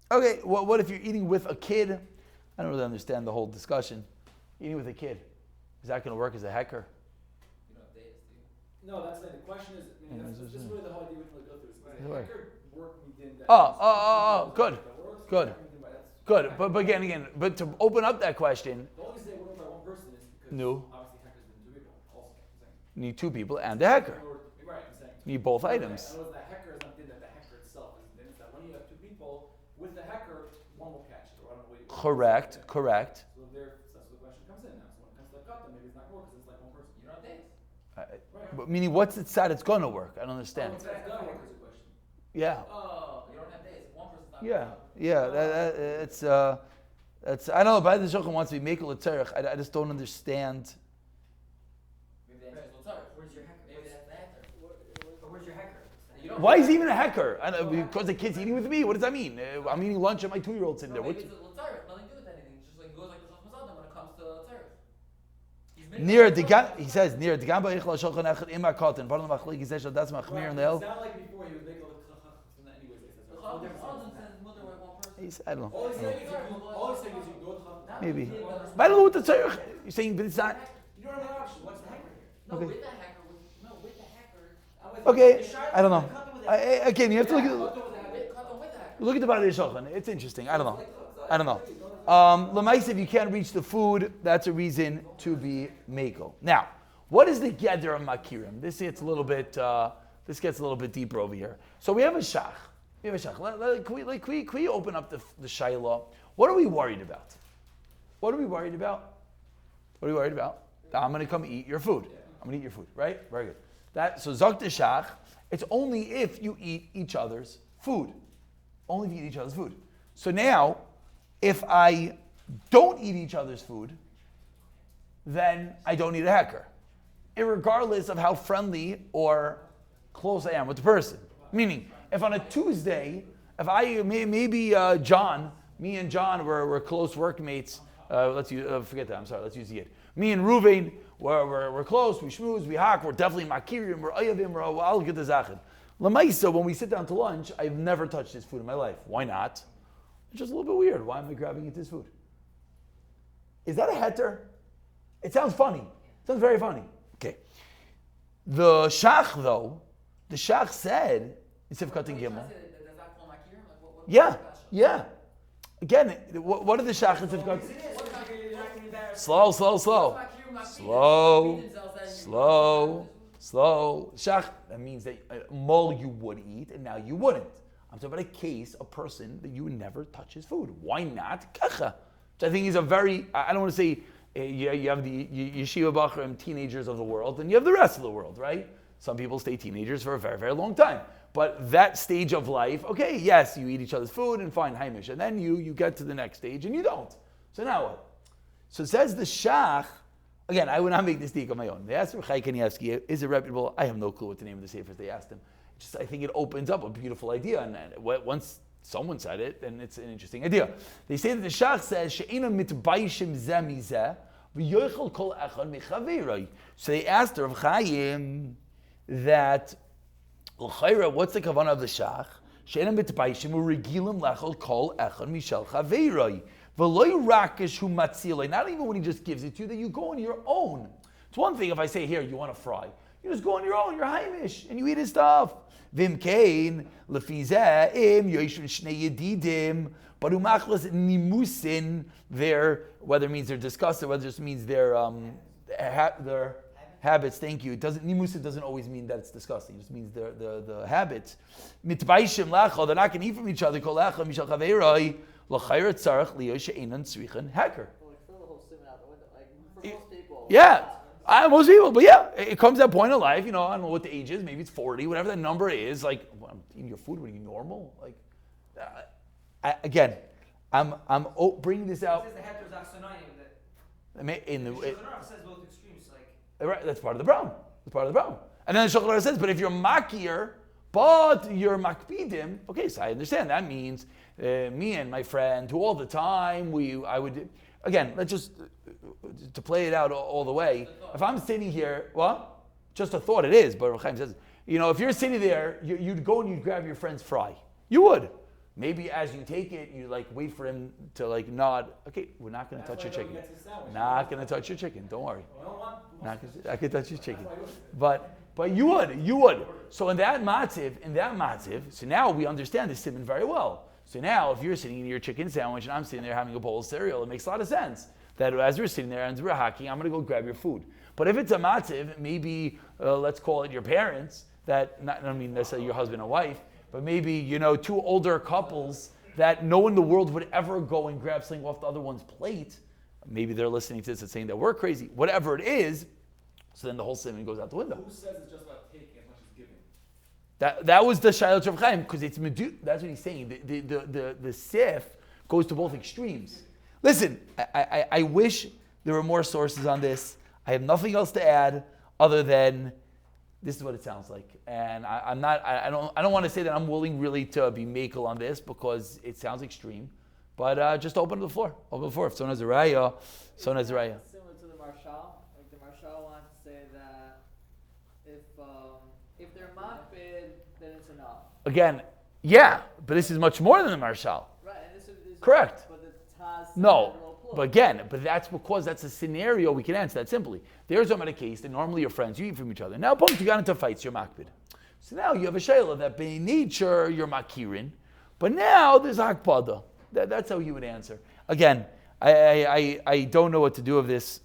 Okay, what if you're eating with a kid? I don't really understand the whole discussion. Eating with a kid. Is that going to work as a hecker? You don't have dates, do you? No, that's like the question is. I mean, this is really the whole idea we can go through. Is Right. hecker work within that? Good. But again, but to open up that question, The only say work by one person is because No. obviously heckers been two people. Also, I'm saying. you need two people and a hecker. Right, I'm saying. You need both Okay, items. in other words, the hacker is not in that the hacker itself is in that when you have two people with the hacker, one will catch it. Or I don't know what Correct. So there, that's where the question comes in now. So when it comes to the kata, maybe it's not work because it's like one person. You don't have dates. But meaning, what's the side it's going to work? I don't understand. Oh, that's gonna work is a question. Yeah. Oh, you don't have dates. One person's not It's I don't know. By the Shulchan wants to be makel tzarich. I just don't understand. Maybe the answer is Lotzar. Where's your hacker? Maybe that's the answer. But where's your hacker? You don't Why is he even a hacker? Because the kid's eating with me. What does that mean? I'm eating lunch and my 2-year-old sitting there. Maybe What's it's a Lotzar. Nothing to do with anything. It's just like it goes like the Hilchos Basar when it comes to Lotzar. near the he says near the gamba ichla shulchan echad ima cotton. Part of the machlik is that that's machmir and the It sounded like before he was making all the from that anyways. The Hilchos Basar says mother with one person. I don't know. All he's saying is you do it. Maybe. But I don't know what the tzarich. You're saying, but it's not. You don't have an option. What's the hacker here? No, Okay. with the hacker. With the hacker. Okay, I don't know. Again, you have to look at Cut them with the hacker. the body of shulchan. It's interesting. I don't know. Lemais, if you can't reach the food, that's a reason to be makel. Now, what is the gather of makirim? This gets a little bit deeper over here. So we have a shach. Can we open up the shayla? What are we worried about? That I'm going to come eat your food. I'm going to eat your food, right? Very good. So zok the shach. It's only if you eat each other's food. Only if you eat each other's food. So now, if I don't eat each other's food, then I don't need a hecker, irregardless of how friendly or close I am with the person. Meaning, if on a Tuesday, if I maybe John, me and John were close workmates. Forget that. I'm sorry. Let's use the it. Me and Ruvain we're close. We schmooze. We hack. We're definitely makirim. We're ayavim. We're all get the zachin. Lamaisa, when we sit down to lunch, I've never touched his food in my life. Why not? It's just a little bit weird. Why am I grabbing into his food? Is that a heter? It sounds funny. Sounds very funny. Okay. The Shach, though, the Shach said, instead of cutting Gimel. Does that call Makir? Like, what Yeah, yeah. Again, what did the Shach instead of cutting? Slow. Shach, that means that mole you would eat and now you wouldn't. I'm talking about a case, a person that you would never touch his food. Why not? Kacha. Which I think is a very, I don't want to say, you have the yeshiva bachrim, teenagers of the world, and you have the rest of the world, right? Some people stay teenagers for a very, very long time. But that stage of life, okay, yes, you eat each other's food and fine, Haimish. And then you get to the next stage and you don't. So now what? So it says the Shach, again, I would not make this take on my own. They asked Rechai Kanievsky, is it reputable? I have no clue what the name of the sefer is they asked him. I think it opens up a beautiful idea. And once someone said it, then it's an interesting idea. They say that the Shach says, She'ena mitbayishim zeh mizeh, v'yochel kol echad mechaveiroi. So they asked Rav Chaim that, what's the kavanah of the Shach? She'ena mitbayishim u'regilim lechol kol echad mishal chaveiroi. Not even when he just gives it to you, that you go on your own. It's one thing if I say, here, you want to fry. You just go on your own, you're Haimish, and you eat his stuff. Vim kain, lefizeh, im, yoishun shnei yedidim, but umachlas nimusin, whether it means they're disgusted, whether it just means their habits, thank you. Nimusin doesn't always mean that it's disgusting, it just means the habits. Mitbaishim lachol, they're not going to eat from each other, kol lachol, mishal chaveiroi, l'chayr tzarech liyo she'enan tzrichen heker. Yeah. Most people, but yeah, it comes to that point in life, I don't know what the age is, maybe it's 40, whatever that number is, like, I'm eating your food, what are you, normal? Like, I'm bringing this out. It says the heter is achsonayim. In the Shulchan says both extremes, like. Right, that's part of the problem. And then the Shulchan Aruch says, but if you're makir, but you're makpidim, okay, so I understand. That means me and my friend, who all the time, again, let's just, to play it out all the way, if I'm sitting here, just a thought it is, but Rav Chaim says, if you're sitting there, you'd go and you'd grab your friend's fry. You would. Maybe as you take it, you wait for him to nod. Okay, we're not going to touch your chicken. Not going to touch your chicken. Don't worry. Not gonna, I can touch your chicken. But you would. So in that matziv, so now we understand this SIman very well. So now if you're sitting in your chicken sandwich and I'm sitting there having a bowl of cereal, it makes a lot of sense that as we're sitting there and we're hacking, I'm going to go grab your food. But if it's a matziv, maybe let's call it your parents, I don't mean necessarily your husband and wife, but maybe, two older couples that no one in the world would ever go and grab something off the other one's plate. Maybe they're listening to this and saying that we're crazy. Whatever it is, so then the whole SIman goes out the window. Who says it's just about taking as much as giving? That was the Shailot Rav Chaim, because it's medu. That's what he's saying. The sif goes to both extremes. Listen, I wish there were more sources on this. I have nothing else to add other than this is what it sounds like. And I don't want to say that I'm willing really to be makel on this because it sounds extreme. But just open the floor. If someone has a raya, someone has a raya. Similar to the Marshal. Like the Marshal wants to say that if they're makbid, then it's enough. Again, yeah, but this is much more than the Marshal. Right, and this is correct. But the Taz But that's because that's a scenario we can answer that simply. There's a case that normally you're friends, you eat from each other. Now, boom, you got into fights, you're makbid. So now you have a shayla that by nature you're makirin, but now there's hakpada. That's how you would answer. Again, I don't know what to do of this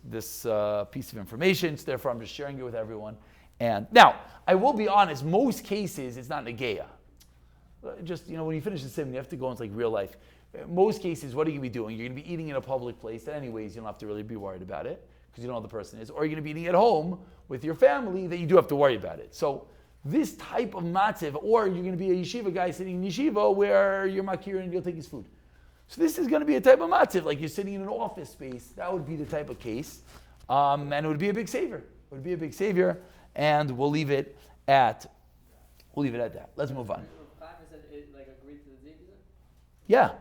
piece of information, so therefore I'm just sharing it with everyone. And now, I will be honest, most cases it's not negeya. Just, when you finish the SIman, you have to go into real life. In most cases, what are you going to be doing? You're going to be eating in a public place that anyways, you don't have to really be worried about it because you don't know who the person is. Or you're going to be eating at home with your family that you do have to worry about it. So this type of matziv, or you're going to be a yeshiva guy sitting in yeshiva where you're makir and you'll take his food. So this is going to be a type of matziv, like you're sitting in an office space. That would be the type of case. And it would be a big savior. And we'll leave it at that. Let's move on. Yeah.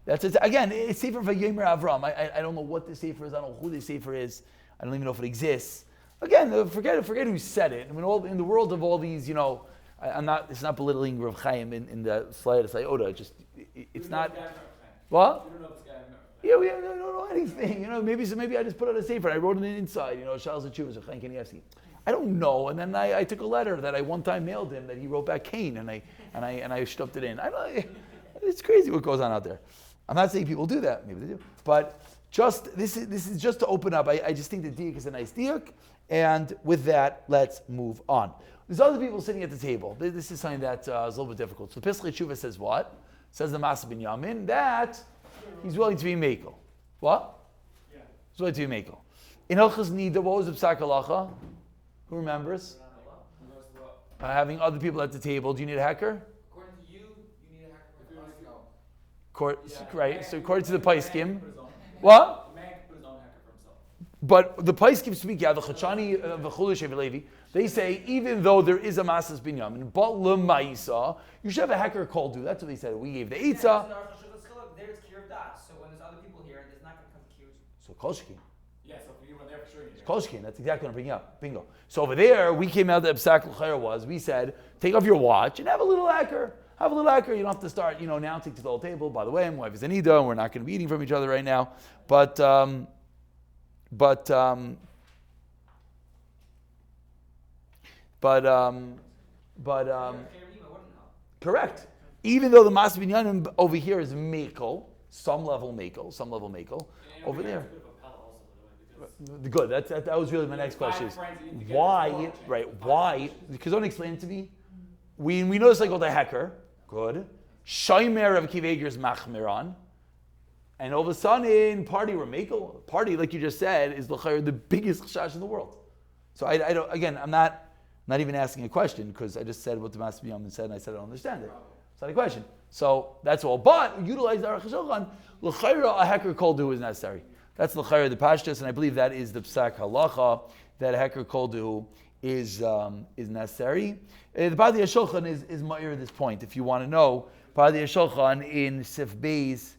That's it. Again, it's Sefer Vayomer Avram. I don't know what the Sefer is. I don't know who the Sefer is. I don't even know if it exists. Again, forget who said it. I mean, in the world of all these, it's not belittling Rav Chaim in the slightest iota. It's not. What? Yeah, we don't know anything. Maybe I just put it on a safer. I wrote it inside. Shals and Chuvas, Chayin Kanievsky. I don't know. And then I took a letter that I one time mailed him that he wrote back Cain, and I stuffed it in. It's crazy what goes on out there. I'm not saying people do that. Maybe they do. But this is just to open up. I just think the diuk is a nice diuk. And with that, let's move on. There's other people sitting at the table. This is something that is a little bit difficult. So Pesach Tshuva says what? Says the Masa Binyamin that he's willing to be mekel. What? Yeah. He's willing to be mekel. In Hilchos Nida, what was the Psak Halacha? Who remembers? Having other people at the table. Do you need a hacker? According to you, you need a hacker for the no. Right. So according to the Paiskim, what? The man can put his own hacker for himself. But the Paiskim speak, the Chachani, V'chulish Levi, they say even though there is a Masas Binyamin, but L'maisa, you should have a hacker called do. That's what they said. We gave the Eitzah. There's Kiruv Das, so when there's other people here, there's not going to come Kiruv. So Kolshkin. Yeah, so for you were there for sure. It's Kolshkin. That's exactly what I'm bringing up. Bingo. So over there, we came out that Psak L'chayer was, we said, take off your watch and have a little hacker. Have a little hacker. You don't have to start, announcing to the whole table. By the way, my wife is Anida, and we're not going to be eating from each other right now. But correct. Even though the Mas Binyanim over here is mekel, some level mekel, over there. Good. That was really my next question. Is why? Right? Why? Because don't explain it to me. We know this like called a hacker. Good. Shaimer of Kiveger is machmiran, and all of a sudden, party or mekel, party like you just said is the biggest chashash in the world. So I don't. Again, I'm not even asking a question because I just said what the Mas Binyamin said, and I said I don't understand it. It's not a question. So that's all. But utilize the Aruch HaShulchan. L'chayra, a hacker kol do is necessary. That's l'chayra the pashtus, and I believe that is the psak halacha that a hacker kol do is necessary. The Badi HaShulchan is ma'ir at this point. If you want to know, Badi HaShulchan in Sif Beis,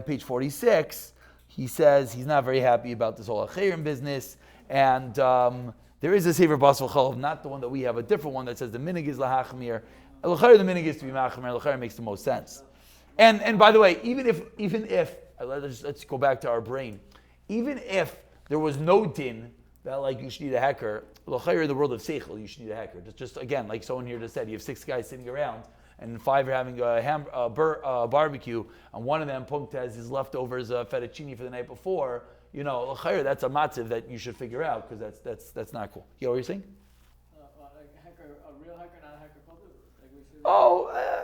page 46, he says he's not very happy about this whole achayrim business, and there is a Sefer Bas V'Chalav, not the one that we have, a different one that says the minig is lahachmir. L'chayr the minig is to be machmir. L'chayr makes the most sense. And by the way, even if let's go back to our brain, even if there was no din that like you should need a hacker, l'chayr in the world of seichel you should need a hacker. Just again, like someone here just said, you have 6 guys sitting around and 5 are having a barbecue, and one of them punked has his leftovers fettuccine for the night before. L'chayr, that's a matziv that you should figure out because that's not cool. You know what you're saying? A real hacker, not a hacker culture?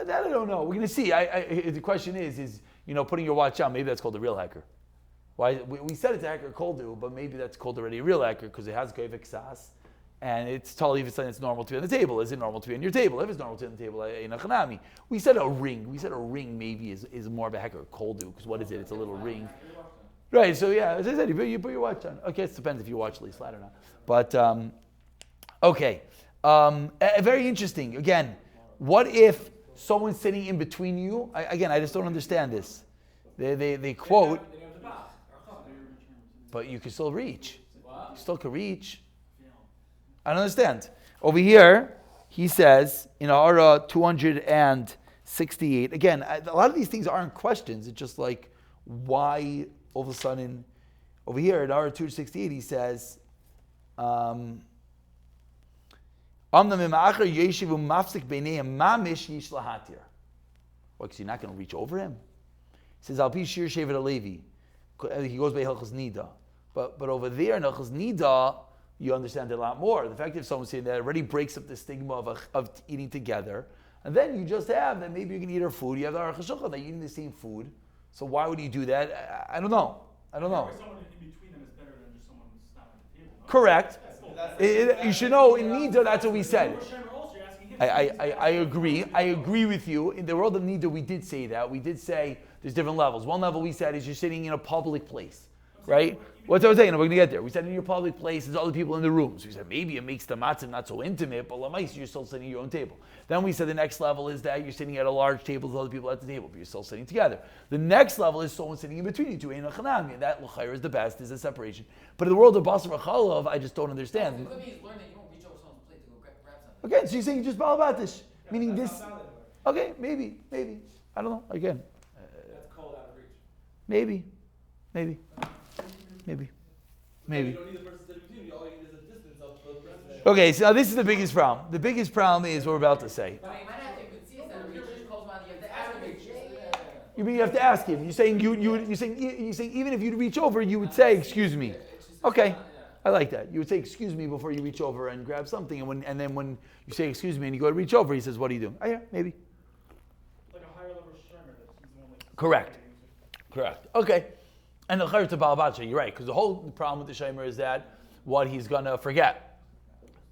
That I don't know. We're going to see. The question is putting your watch on. Maybe that's called a real hacker. Why we said it's a hacker koldu, but maybe that's called already a real hacker because it has goyvik sas, and it's totally if it's something that's normal to be on the table. Is it normal to be on your table? If it's normal to be on the table, in a chanami. We said a ring. We said a ring maybe is more of a hacker koldu because what is it? It's a little ring. Right, so yeah, as I said, you put your watch on. Okay, it depends if you watch Lee Slat or not. But, okay. Very interesting. Again, what if someone's sitting in between you? I just don't understand this. They quote, but you can still reach. You still can reach. I don't understand. Over here, he says, in Ara 268, again, a lot of these things aren't questions. It's just like, why... All of a sudden, over here at R 268, he says, because you're not going to reach over him. He says, Al Pi Shir Shevet Alevi. He goes by Hilchos Nida. But over there in Hilchos Nida, you understand it a lot more. The fact that someone's saying that already breaks up the stigma of eating together. And then you just have that maybe you can eat our food. You have the Aruch HaShulchan that you're eating the same food. So why would you do that? I don't know. Someone in between them is better than just someone who's not at the table. No? Correct. You should know in Nida, that's what we said. I agree with you. In the world of Nida, we did say that. We did say there's different levels. One level we said is you're sitting in a public place, right? What's I was saying? We're going to get there. We said in your public place, there's other people in the room. So we said maybe it makes the matzah not so intimate, but lamais, you're still sitting at your own table. Then we said the next level is that you're sitting at a large table with other people at the table, but you're still sitting together. The next level is someone sitting in between you two. And that l'chayr is the best, is a separation. But in the world of basar v'chalav, I just don't understand. It could be he's learning that you won't reach over someone's plate to go grab something. Okay, so you're saying just balabatish, meaning this. Okay, maybe. I don't know. Again. That's cold out of reach. Maybe. Maybe. You don't need the person sitting between you. All you need is a distance of the person. Okay, so now this is the biggest problem. The biggest problem is what we're about to say. But you might have to see that if he just calls him out, you have to ask him. You mean you have to ask him? You're saying you're saying even if you'd reach over, you would say, "Excuse me." Okay, I like that. You would say, "Excuse me" before you reach over and grab something, and then when you say "Excuse me" and you go to reach over, he says, "What are you doing?" Oh yeah, maybe. Like a higher level Shimer that he's the one like. Correct. Okay. And the chayr to balabacha, you're right, because the whole problem with the shamer is that what he's gonna forget.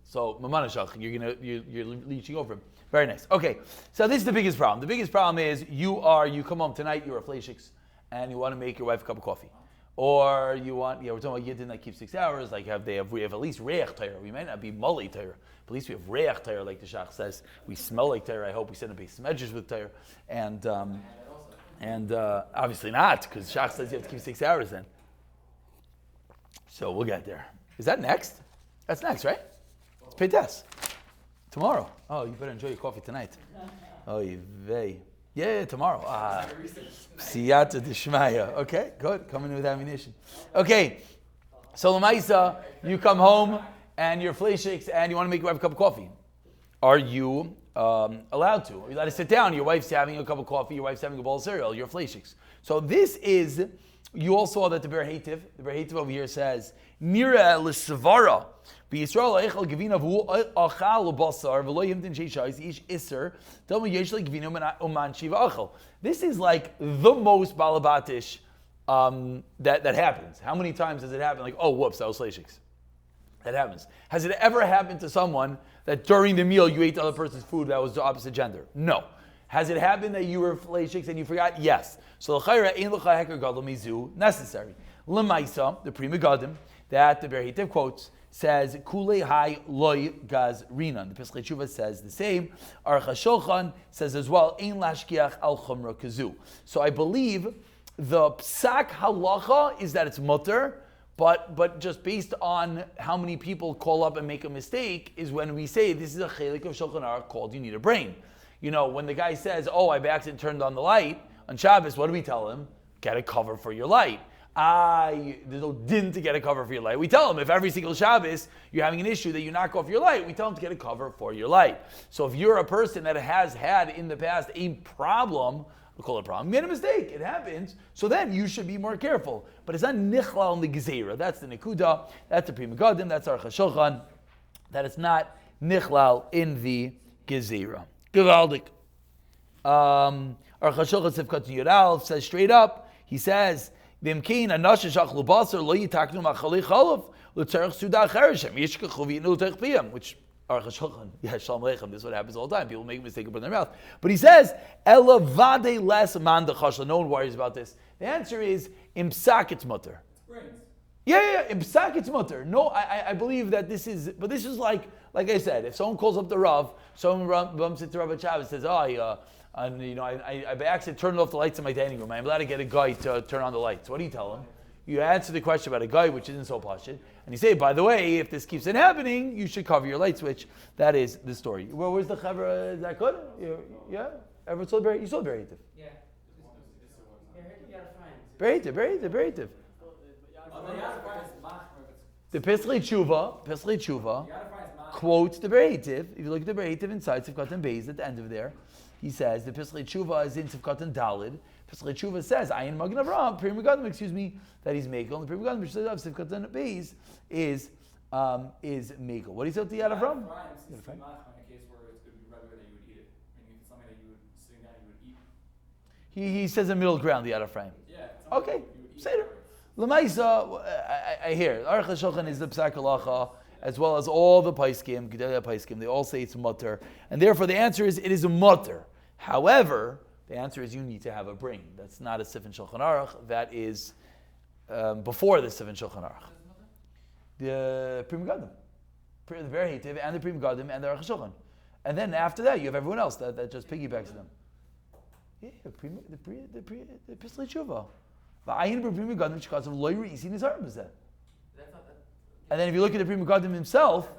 So mamanashach, you're reaching over him. Very nice. Okay, so this is the biggest problem. The biggest problem is you come home tonight, you're a fleishiks, and you want to make your wife a cup of coffee, or you want we're talking about yidden that keep 6 hours. Like we have at least reach Torah. We might not be mully Torah, but at least we have reach Torah, like the shach says. We smell like Torah. I hope we send a base smedges with Torah, and obviously not, because Shach says you have to keep 6 hours then. So we'll get there. Is that next? That's next, right? It's Peites. Tomorrow. Oh, you better enjoy your coffee tonight. Oh, vey. Yeah, tomorrow. Siyata Dishmaya. Okay, good. Coming in with ammunition. Okay, so Lamaisa, you come home and you're fleishiks and you want to make your wife a cup of coffee. Are you allowed to? Are you allowed to sit down? Your wife's having a cup of coffee, your wife's having a bowl of cereal, you're fleishiks. So this is, you all saw that the Ber Hativ over here says, Nira l'savara, b'Yisrael ha'echal gevina v'hu achal basar v'lo yimtin sheishais ish iser, telma yesh gevina uman shiva achal. This is like the most balabatish that happens. How many times does it happen? Like, oh, whoops, that was fleishiks. That happens. Has it ever happened to someone that during the meal you ate the other person's food that was the opposite gender? No. Has it happened that you were fleishiks and you forgot? Yes. So l'chayra ein l'cha heker gadol mizu necessary. L'maisa, the Pri Megadim, that the Ber Hativ quotes, says kulei hai loy gaz rinan. The Pesach Tshuva says the same. Aruch HaShulchan says as well ein lashkiach al chumra kazu. So I believe the psak halacha is that it's mutter. But just based on how many people call up and make a mistake is when we say this is a chelik of Shulchan Aruch called you need a brain. You know, when the guy says, oh, I by accident turned on the light on Shabbos, what do we tell him? Get a cover for your light. There's no din to get a cover for your light. We tell him if every single Shabbos you're having an issue that you knock off your light, we tell him to get a cover for your light. So if you're a person that has had in the past a problem, we call it a problem. You made a mistake. It happens. So then you should be more careful. But it's not nichlal in the gezerah. That's the nekuda. That's the Pri Megadim. That's Aruch HaShulchan. That it's not nichlal in the gezerah. Gewaldik. Aruch HaShulchan Sifkat Yud Aleph says straight up. He says, "V'imkein anashe shachlu basar lo yitaknu machalei chalav l'tzarich sudah chereshem yishkachu v'yitnu l'teich piyam," which Aruch HaShulchan, yeah, Shalom Aleichem, this is what happens all the time. People make a mistake and put it in their mouth. But he says, Ela vade les man dechashla. No one worries about this. The answer is, imsak it's mutter. Yeah, imsak it's mutter. No, I believe that this is, but this is like I said, if someone calls up the Rav, someone bumps into Rav at Shabbos and says, I by accident turned off the lights in my dining room. I'm allowed to get a guy to turn on the lights. What do you tell him? You answer the question about a guy, which isn't so pashut, and you say, by the way, if this keeps on happening, you should cover your light switch. That is the story. Well, where's the chavra? Is that good? Yeah? Ever saw Ber? You saw Ber Hativ? Yeah. Ber Hativ. Ber Hativ. The Pesach Tshuva quotes the Ber Hativ. If you look at the Ber Hativ inside Sifkat and Beis at the end of there, he says the Pesach Tshuva is in Sifkat and Dalid. Pesach Tshuva says, Ayin Magen Avraham, Pri Megadim, that he's Mekel. And the Pri Megadim, which says, Sifkat and Beis, is Mekel. What do you say to the Yad Avram? In a case where it's going to be regular that you would eat it. Meaning if it's something that you would, sitting down, you would eat. He says a middle ground, the Yad Avram. Yeah. Okay, Seder. Lamaisa, I hear. Aruch HaShulchan is the Psak Halacha, as well as all the Paiskim, Gedalia Paiskim. They all say it's mutter. And therefore the answer is, it is a mutter. However, the answer is you need to have a brain. That's not a Sif in Shulchan Aruch. That is before the Sif in Shulchan Aruch. The Pri Megadim, the Ber Hativ, and the Pri Megadim, and the Aruch HaShulchan. And then after that, you have everyone else that just piggybacks them. Yeah, the Pesach Tshuva. And then if you look at the Pri Megadim himself,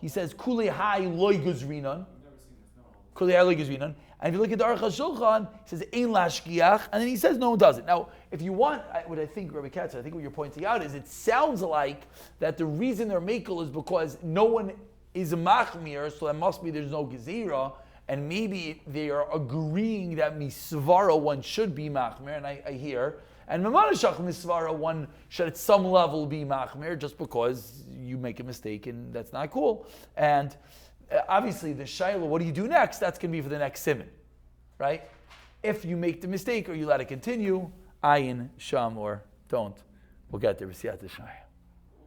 he says, Kulei hai loy guzrinan. Kulei hai loy guzrinan. And if you look at the Aruch HaShulchan, he says ein lashkiach, and then he says no one does it. Now, if you want, what I think, Rabbi Katz, I think what you're pointing out is it sounds like that the reason they're makel is because no one is a machmir, so that must be there's no gezira, and maybe they are agreeing that misvara one should be machmir, and I hear. And Mamanashach Misvara, one should at some level be machmir just because you make a mistake and that's not cool. And obviously the Shaila, what do you do next? That's going to be for the next SIman, right? If you make the mistake or you let it continue, ayin, sham, or don't. We'll get there. B'siyat Shai.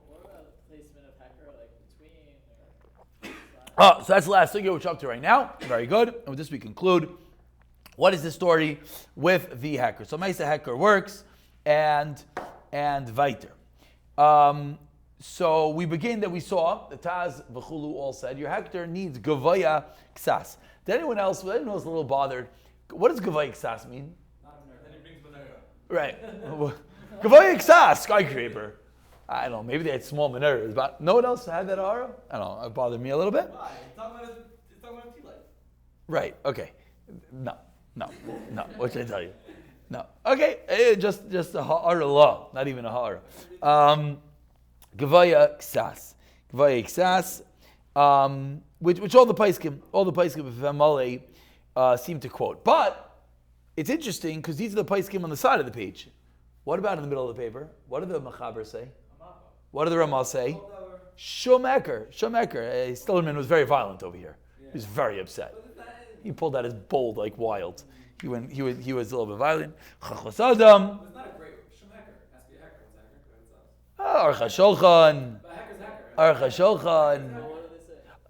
What about placement of hecker, like between or? Oh, so that's the last thing which we're up to right now. Very good. And with this we conclude. What is the story with the hecker? So Maisa hecker works and weiter. So we begin that we saw the Taz v'chulu all said your hecker needs gavaya ksas. Did anyone else a little bothered? What does gavaya ksas mean? Then he brings menorah. Right. Gavaya ksas, skyscraper. I don't know. Maybe they had small menorahs, but no one else had that aura. I don't know. It bothered me a little bit. Why? It's talking about tea light. Right. Okay. No. What should I tell you? No. Okay. Just a ha'ara law, not even a ha'ara. Gavaya ksas. Which all the paiskim of Vemale seem to quote. But it's interesting because these are the paiskim on the side of the page. What about in the middle of the paper? What do the Machaber say? What do the Ramah say? Shum Eker. Stillerman was very violent over here. He was very upset. He pulled out his bold like wild. He was a little bit violent. Chachos Adam. It's not a great Shem Hecker. It has to be a Hecker. It's a Hecker. Aruch HaShulchan. But Hecker's Hecker. Aruch HaShulchan. What do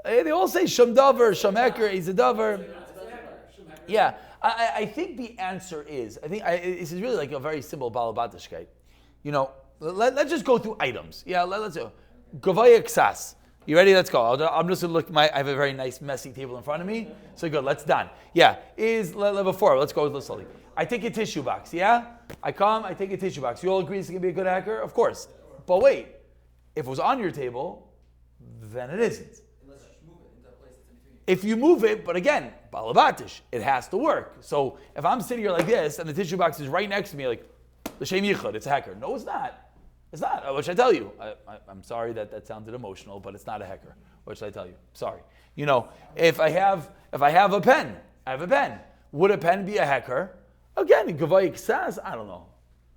they say? They all say Shem Davar, Shem Eker, he's a Davar. It's a Hecker. Shem Hecker. Yeah, I think the answer is, this is really like a very simple balabatishkeit. You know, let's just go through items. Yeah, let's go. Gavaya Ksas. You ready? Let's go. I'm just going to look, I have a very nice messy table in front of me. So good, let's done. Yeah, is level 4. Let's go slowly. I take a tissue box, yeah? I take a tissue box. You all agree it's going to be a good hacker? Of course. But wait, if it was on your table, then it isn't. Unless you just move it into a place that's in between. If you move it, but again, balabatish, it has to work. So if I'm sitting here like this and the tissue box is right next to me, like, l'shem yichud, it's a hacker. No, it's not. It's not. What should I tell you? I'm sorry that sounded emotional, but it's not a hacker. What should I tell you? Sorry. You know, if I have a pen, I have a pen. Would a pen be a hacker? Again, Gavayik says, I don't know.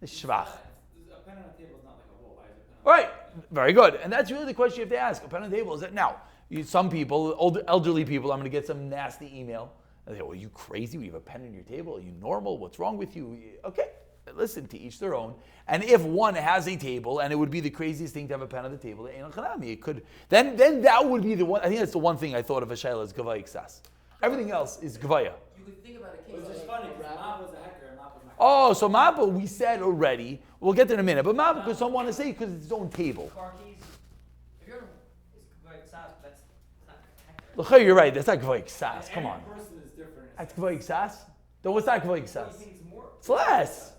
It's shvach. A pen on a table is not like a wall. Why is it a pen on All right. Very good. And that's really the question you have to ask. A pen on the table is that now. Some people, elderly people, I'm going to get some nasty email. And they say, well, are you crazy? You have a pen on your table? Are you normal? What's wrong with you? Okay. Listen, to each their own. And if one has a table, and it would be the craziest thing to have a pen on the table, it could. Then that would be the one. I think that's the one thing I thought of a shayla is gavaya ksas. Everything else is gavaya. You could think about a case It was just like funny because Mab was a Hecker and Mab was not. Oh, so Mappa we said already. We'll get there in a minute. But Mappa, because some want to say because it's its own table. Car keys. If you're like SAS, that's not hecker. Look, you're right. That's not gavaya ksas. Come on. Every person is different. That's gavaya ksas. Then what's not gavaya ksas? He thinks more. It's less.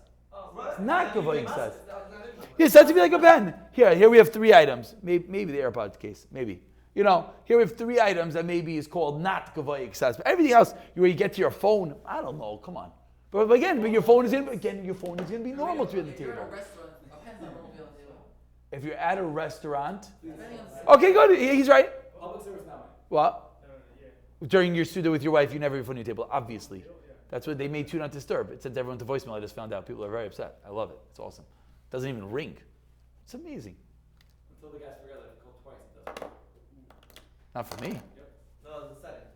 Right. It's not gavaya ksas. That's not it. Yes, that's to be like a pen. Here we have 3 items. Maybe the AirPods case. Maybe. You know, here we have 3 items that maybe is called not gavaya ksas. But everything else, where you get to your phone, I don't know. Come on. But again, your phone is going to be normal to be on the if you're at table. a restaurant, a pen's not normal to be on the table. If you're at a restaurant, Depending on the okay, good. He's right. Public service now. What? Yeah. During your studio with your wife, you never have your phone on your table. Obviously, that's what they made Do Not Disturb. It sent everyone to voicemail. I just found out people are very upset. I love it. It's awesome. Doesn't even ring. It's amazing. Until the guys figure out that if you call twice, it doesn't. Not for me. No, it's a setting.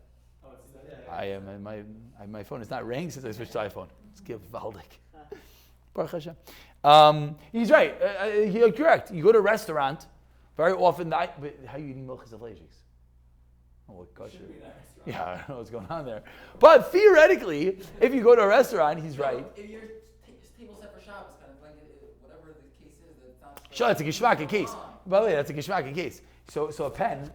Oh, it's that. Yeah. My phone is not ringing since I switched to iPhone. Let's give Valdik. Baruch Hashem. He's right. You're correct. You go to a restaurant, very often. But how are you eating milk of lajiks? Oh, what gosh. Should be in that restaurant. Yeah, I don't know what's going on there. But theoretically, if you go to a restaurant, he's right. If your table set for Shabbos, kind of like whatever the case is, that's not. Sure, it's a geshmaka case. By the way, that's a geshmaka case. So a pen,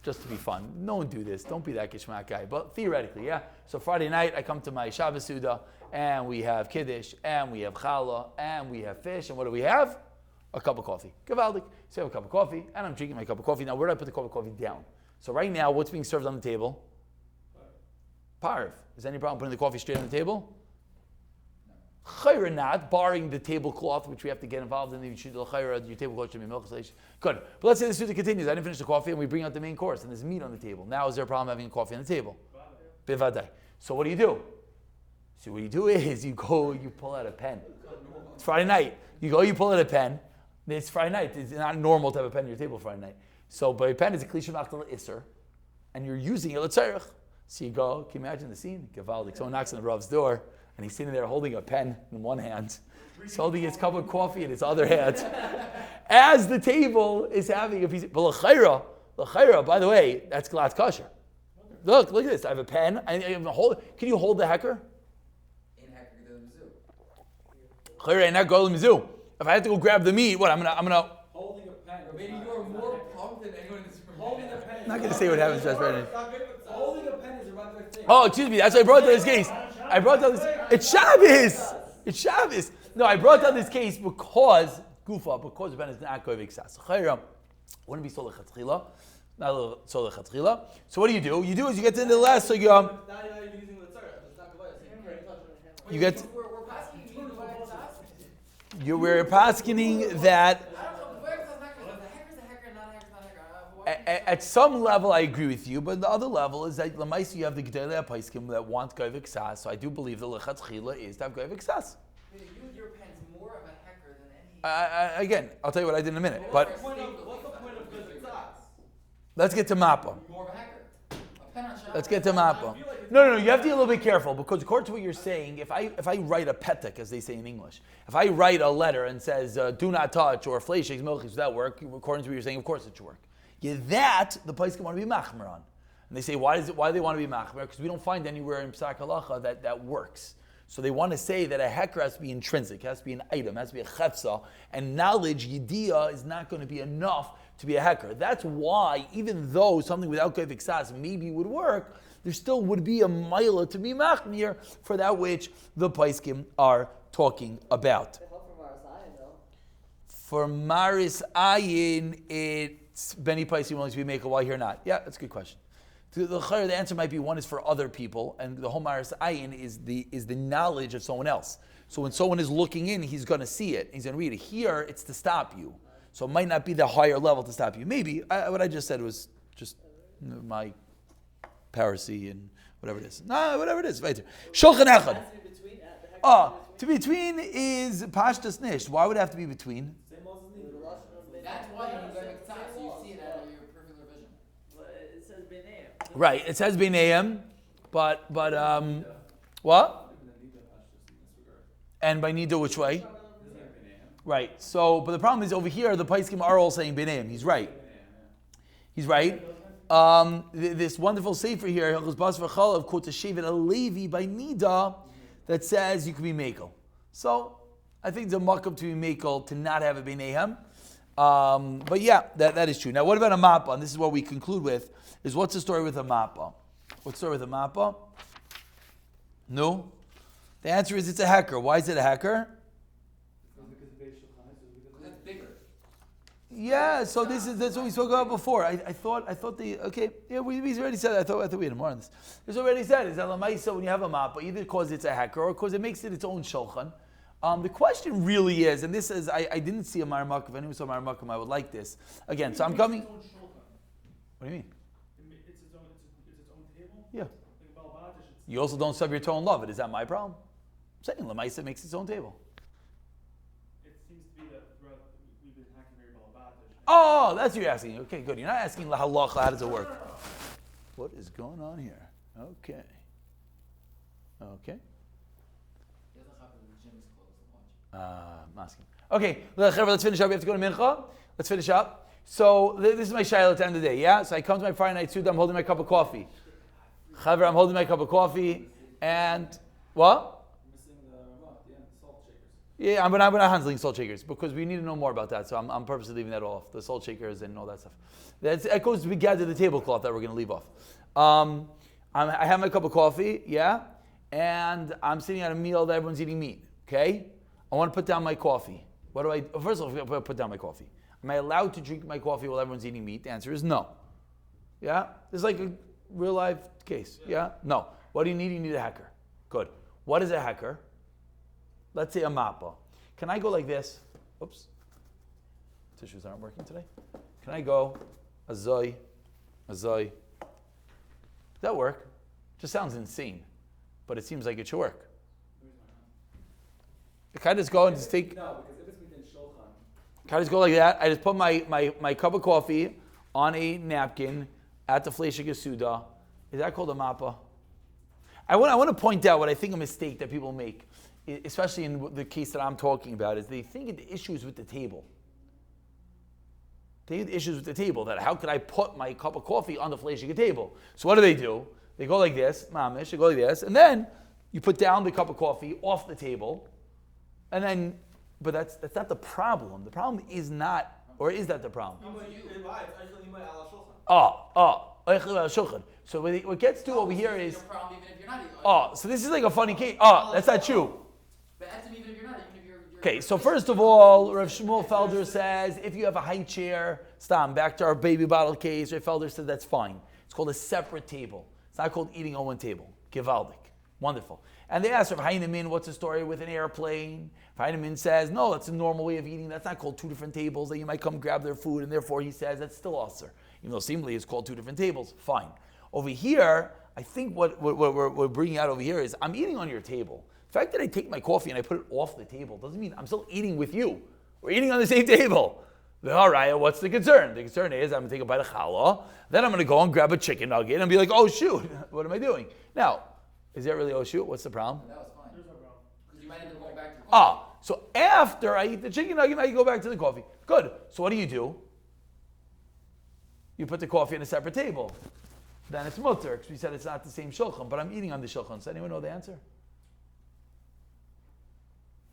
just to be fun. No one do this. Don't be that geshmak guy. But theoretically, yeah. So Friday night, I come to my Shabbos Suda, and we have kiddush, and we have challah, and we have fish, and what do we have? A cup of coffee. Gavaldik. So I have a cup of coffee, and I'm drinking my cup of coffee. Now, where do I put the cup of coffee down? So right now, what's being served on the table? Parv. Is there any problem putting the coffee straight on the table? Chayra not, barring the tablecloth, which we have to get involved in. Your tablecloth should be milk. Good. But let's say the student continues. I didn't finish the coffee, and we bring out the main course, and there's meat on the table. Now is there a problem having coffee on the table? Bivadai. So what do? So what you do is you go, you pull out a pen. It's Friday night. You go, you pull out a pen. It's Friday night. It's not normal to have a pen on your table Friday night. So, but a pen is a klisha machtal iser, and you're using it l'tzarech. So you go. Can you imagine the scene? Gavaldik. Someone knocks on the Rav's door, and he's sitting there holding a pen in one hand. He's holding his cup of coffee in his other hand, as the table is having a piece. But l'chayra, by the way, that's glat kosher. Look at this. I have a pen. Can you hold the hecker? If I have to go grab the meat, what I'm gonna Holding a pen. Maybe you're more pumped than anyone in this room. Holding a pen. I'm not gonna say what happens just right now. Holding a pen is a regular thing. Oh, excuse me. That's why I brought down this case. I brought down this. It's Shabbos. It's Shabbos. No, I brought down this case because the pen is not going to wouldn't be sola chatchila, not sola chatchila. So what do? You do is you get to the last. So you get. We're paskening that. At some level, I agree with you, but the other level is that Lamaisa you have the Gedolei HaPoskim that want Goyvik Sas, so I do believe the Lechatchila is to have Goyvik Sas. You and your pen's more of a hacker than any. Again, I'll tell you what I did in a minute, but What's the point of good socks? let's get to Mappa. More of a hacker. A pen on shop. Let's get to Mappa. No, you have to be a little bit careful because according to what you're saying, if I write a petek, as they say in English, if I write a letter and says do not touch or fleishik milchis, does that work? According to what you're saying, of course it should work. Yeah, that the place can want to be machmer on. And they say, why do they want to be machmer? Because we don't find anywhere in Psak Halacha that works. So they want to say that a heker has to be intrinsic, has to be an item, has to be a chetza, and knowledge, yediyah, is not going to be enough to be a heker. That's why, even though something without Goyvik Sas maybe would work, there still would be a milah to be machmir for that which the Paiskim are talking about. For Maris Ayin, it's Beni Paiskim willing to be make a why here not? Yeah, that's a good question. The answer might be one is for other people, and the whole Maris Ayin is the knowledge of someone else. So when someone is looking in, he's going to see it. He's going to read it. Here, it's to stop you. So it might not be the higher level to stop you. Maybe what I just said was just my parasy and whatever it is. No, whatever it is. Right. Shulchan Echad. To between is Pashtas Nish. Why would it have to be between? That's why you go to so you see it out of your peripheral vision. It says B'nayim. Right. It says B'nayim, but what? And by Nida, which way? Right. So, but the problem is over here, the Paiskim are all saying B'nayim. He's right. He's right. This wonderful sefer here, Hilchos Basar Chalav, quotes a Shevet Alevi by Nida that says you can be Mekel. So, I think the makam to be Mekel to not have a B'nayim. But yeah, that is true. Now, what about a Mappa? And this is what we conclude with, is what's the story with a Mappa? What's the story with a Mappa? No? The answer is it's a hacker. Why is it a hacker? That's bigger. Yeah, so that's what we spoke about before. I thought we already said it. I thought we had more on this. This already said is that Lamaisa, when you have a Mappa, either because it's a hacker or because it makes it its own shulchan. The question really is, and this is, I didn't see a Marmak. If anyone saw Marmak, I would like this. Again, so I'm coming. What do you mean? It's its own table? Yeah. Like a Balabatish, You also don't sub your toe and love it. Is that my problem? I'm saying Lamaisa makes its own table. it seems to be that throughout, we've been hacking very Balabatish. Oh, that's what you're asking. Okay, good. You're not asking halacha. How does it work? What is going on here? Okay. Masking. Okay, let's finish up. We have to go to Mincha. Let's finish up. So this is my shayla at the end of the day, yeah? So I come to my Friday night suit, I'm holding my cup of coffee. Chaver, I'm holding my cup of coffee, and what? Missing the salt shakers. Yeah, I'm not handling salt shakers because we need to know more about that. So I'm purposely leaving that off, the salt shakers and all that stuff. That goes to gather the tablecloth that we're going to leave off. I have my cup of coffee, yeah, and I'm sitting at a meal that everyone's eating meat. Okay, I want to put down my coffee. What do I? First of all, put down my coffee. Am I allowed to drink my coffee while everyone's eating meat? The answer is no. Yeah, it's like a real life case. Yeah, no. What do you need? You need a hecker. Good. What is a hecker? Let's say a mappa. Can I go like this? Oops. Tissues aren't working today. Can I go azoi? Does that work? Just sounds insane, but it seems like it should work. Can I just go and just take? No, because if it's within shulchan. Can I just go like that? I just put my cup of coffee on a napkin at the Fleisha Gesuda. Is that called a mappa? I want to point out what I think a mistake that people make, especially in the case that I'm talking about, is they think the issues with the table. They have issues with the table, that how could I put my cup of coffee on the Fleisha table? So what do? They go like this, mamish, they go like this, and then you put down the cup of coffee off the table, and then, but that's not the problem. The problem is not, or is that the problem? So what gets to over here is, no problem even if you're not. so this is like a funny case. That's not true. But even if you're not, even if you're Okay, so first of all, Rav Shmuel Felder says if you have a high chair, back to our baby bottle case, Rav Felder says that's fine. It's called a separate table. It's not called eating on one table. Givaldik. Wonderful. And they asked Rav Heinemann, what's the story with an airplane? Rav Heinemann says, no, that's a normal way of eating. That's not called two different tables, that you might come grab their food, and therefore he says that's still usher. Even though seemingly it's called two different tables. Fine. Over here, I think what we're bringing out over here is I'm eating on your table. The fact that I take my coffee and I put it off the table doesn't mean I'm still eating with you. We're eating on the same table. All right, what's the concern? The concern is I'm going to take a bite of challah, then I'm going to go and grab a chicken nugget and be like, oh shoot, what am I doing? Now, is that really oh shoot? What's the problem? That was fine. There's no problem. Because you might end up going back to the coffee. So after I eat the chicken nugget, now you go back to the coffee. Good. So what do? You put the coffee on a separate table. Then it's mutter, because we said it's not the same shulchan, but I'm eating on the shulchan. Does anyone know the answer?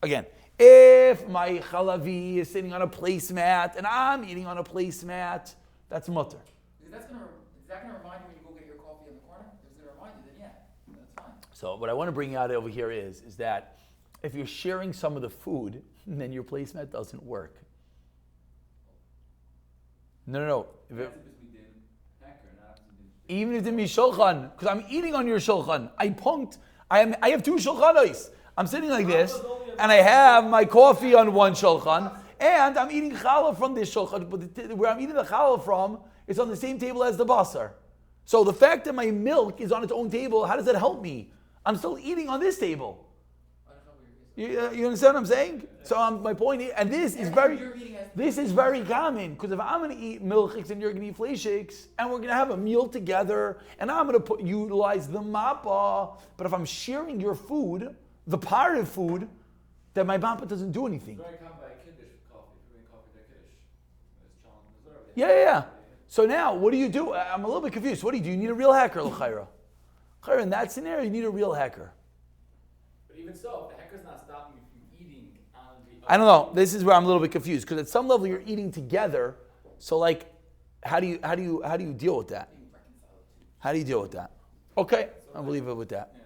Again, if my chalavi is sitting on a placemat and I'm eating on a placemat, that's mutter. Is that going to remind you when you go get your coffee in the corner? If it's going to remind you, then yeah, that's fine. So what I want to bring out over here is that if you're sharing some of the food, then your placemat doesn't work. No. Even if it's me shulchan, because I'm eating on your shulchan. I have two shulchanos. I'm sitting like this, and I have my coffee on one shulchan, and I'm eating challah from this shulchan, but where I'm eating the challah from is on the same table as the basar. So the fact that my milk is on its own table, how does that help me? I'm still eating on this table. You understand what I'm saying? So my point is, and this is very common, because if I'm going to eat milchiks and you're going to eat fleishiks, and we're going to have a meal together, and I'm going to utilize the mappa, but if I'm sharing your food, the part of food, then my mappa doesn't do anything. Very common by kiddush coffee, if you make coffee to kiddush. It's challenging. Yeah. So now, what do? I'm a little bit confused. What do? You need a real hacker, l'chayra. L'chayra, in that scenario, you need a real hacker. But even so, the hacker's not stopping you from eating on the... I don't know. This is where I'm a little bit confused, because at some level you're eating together. So like, how do you deal with that? How do you deal with that? Okay, I'll leave it with that. Yeah.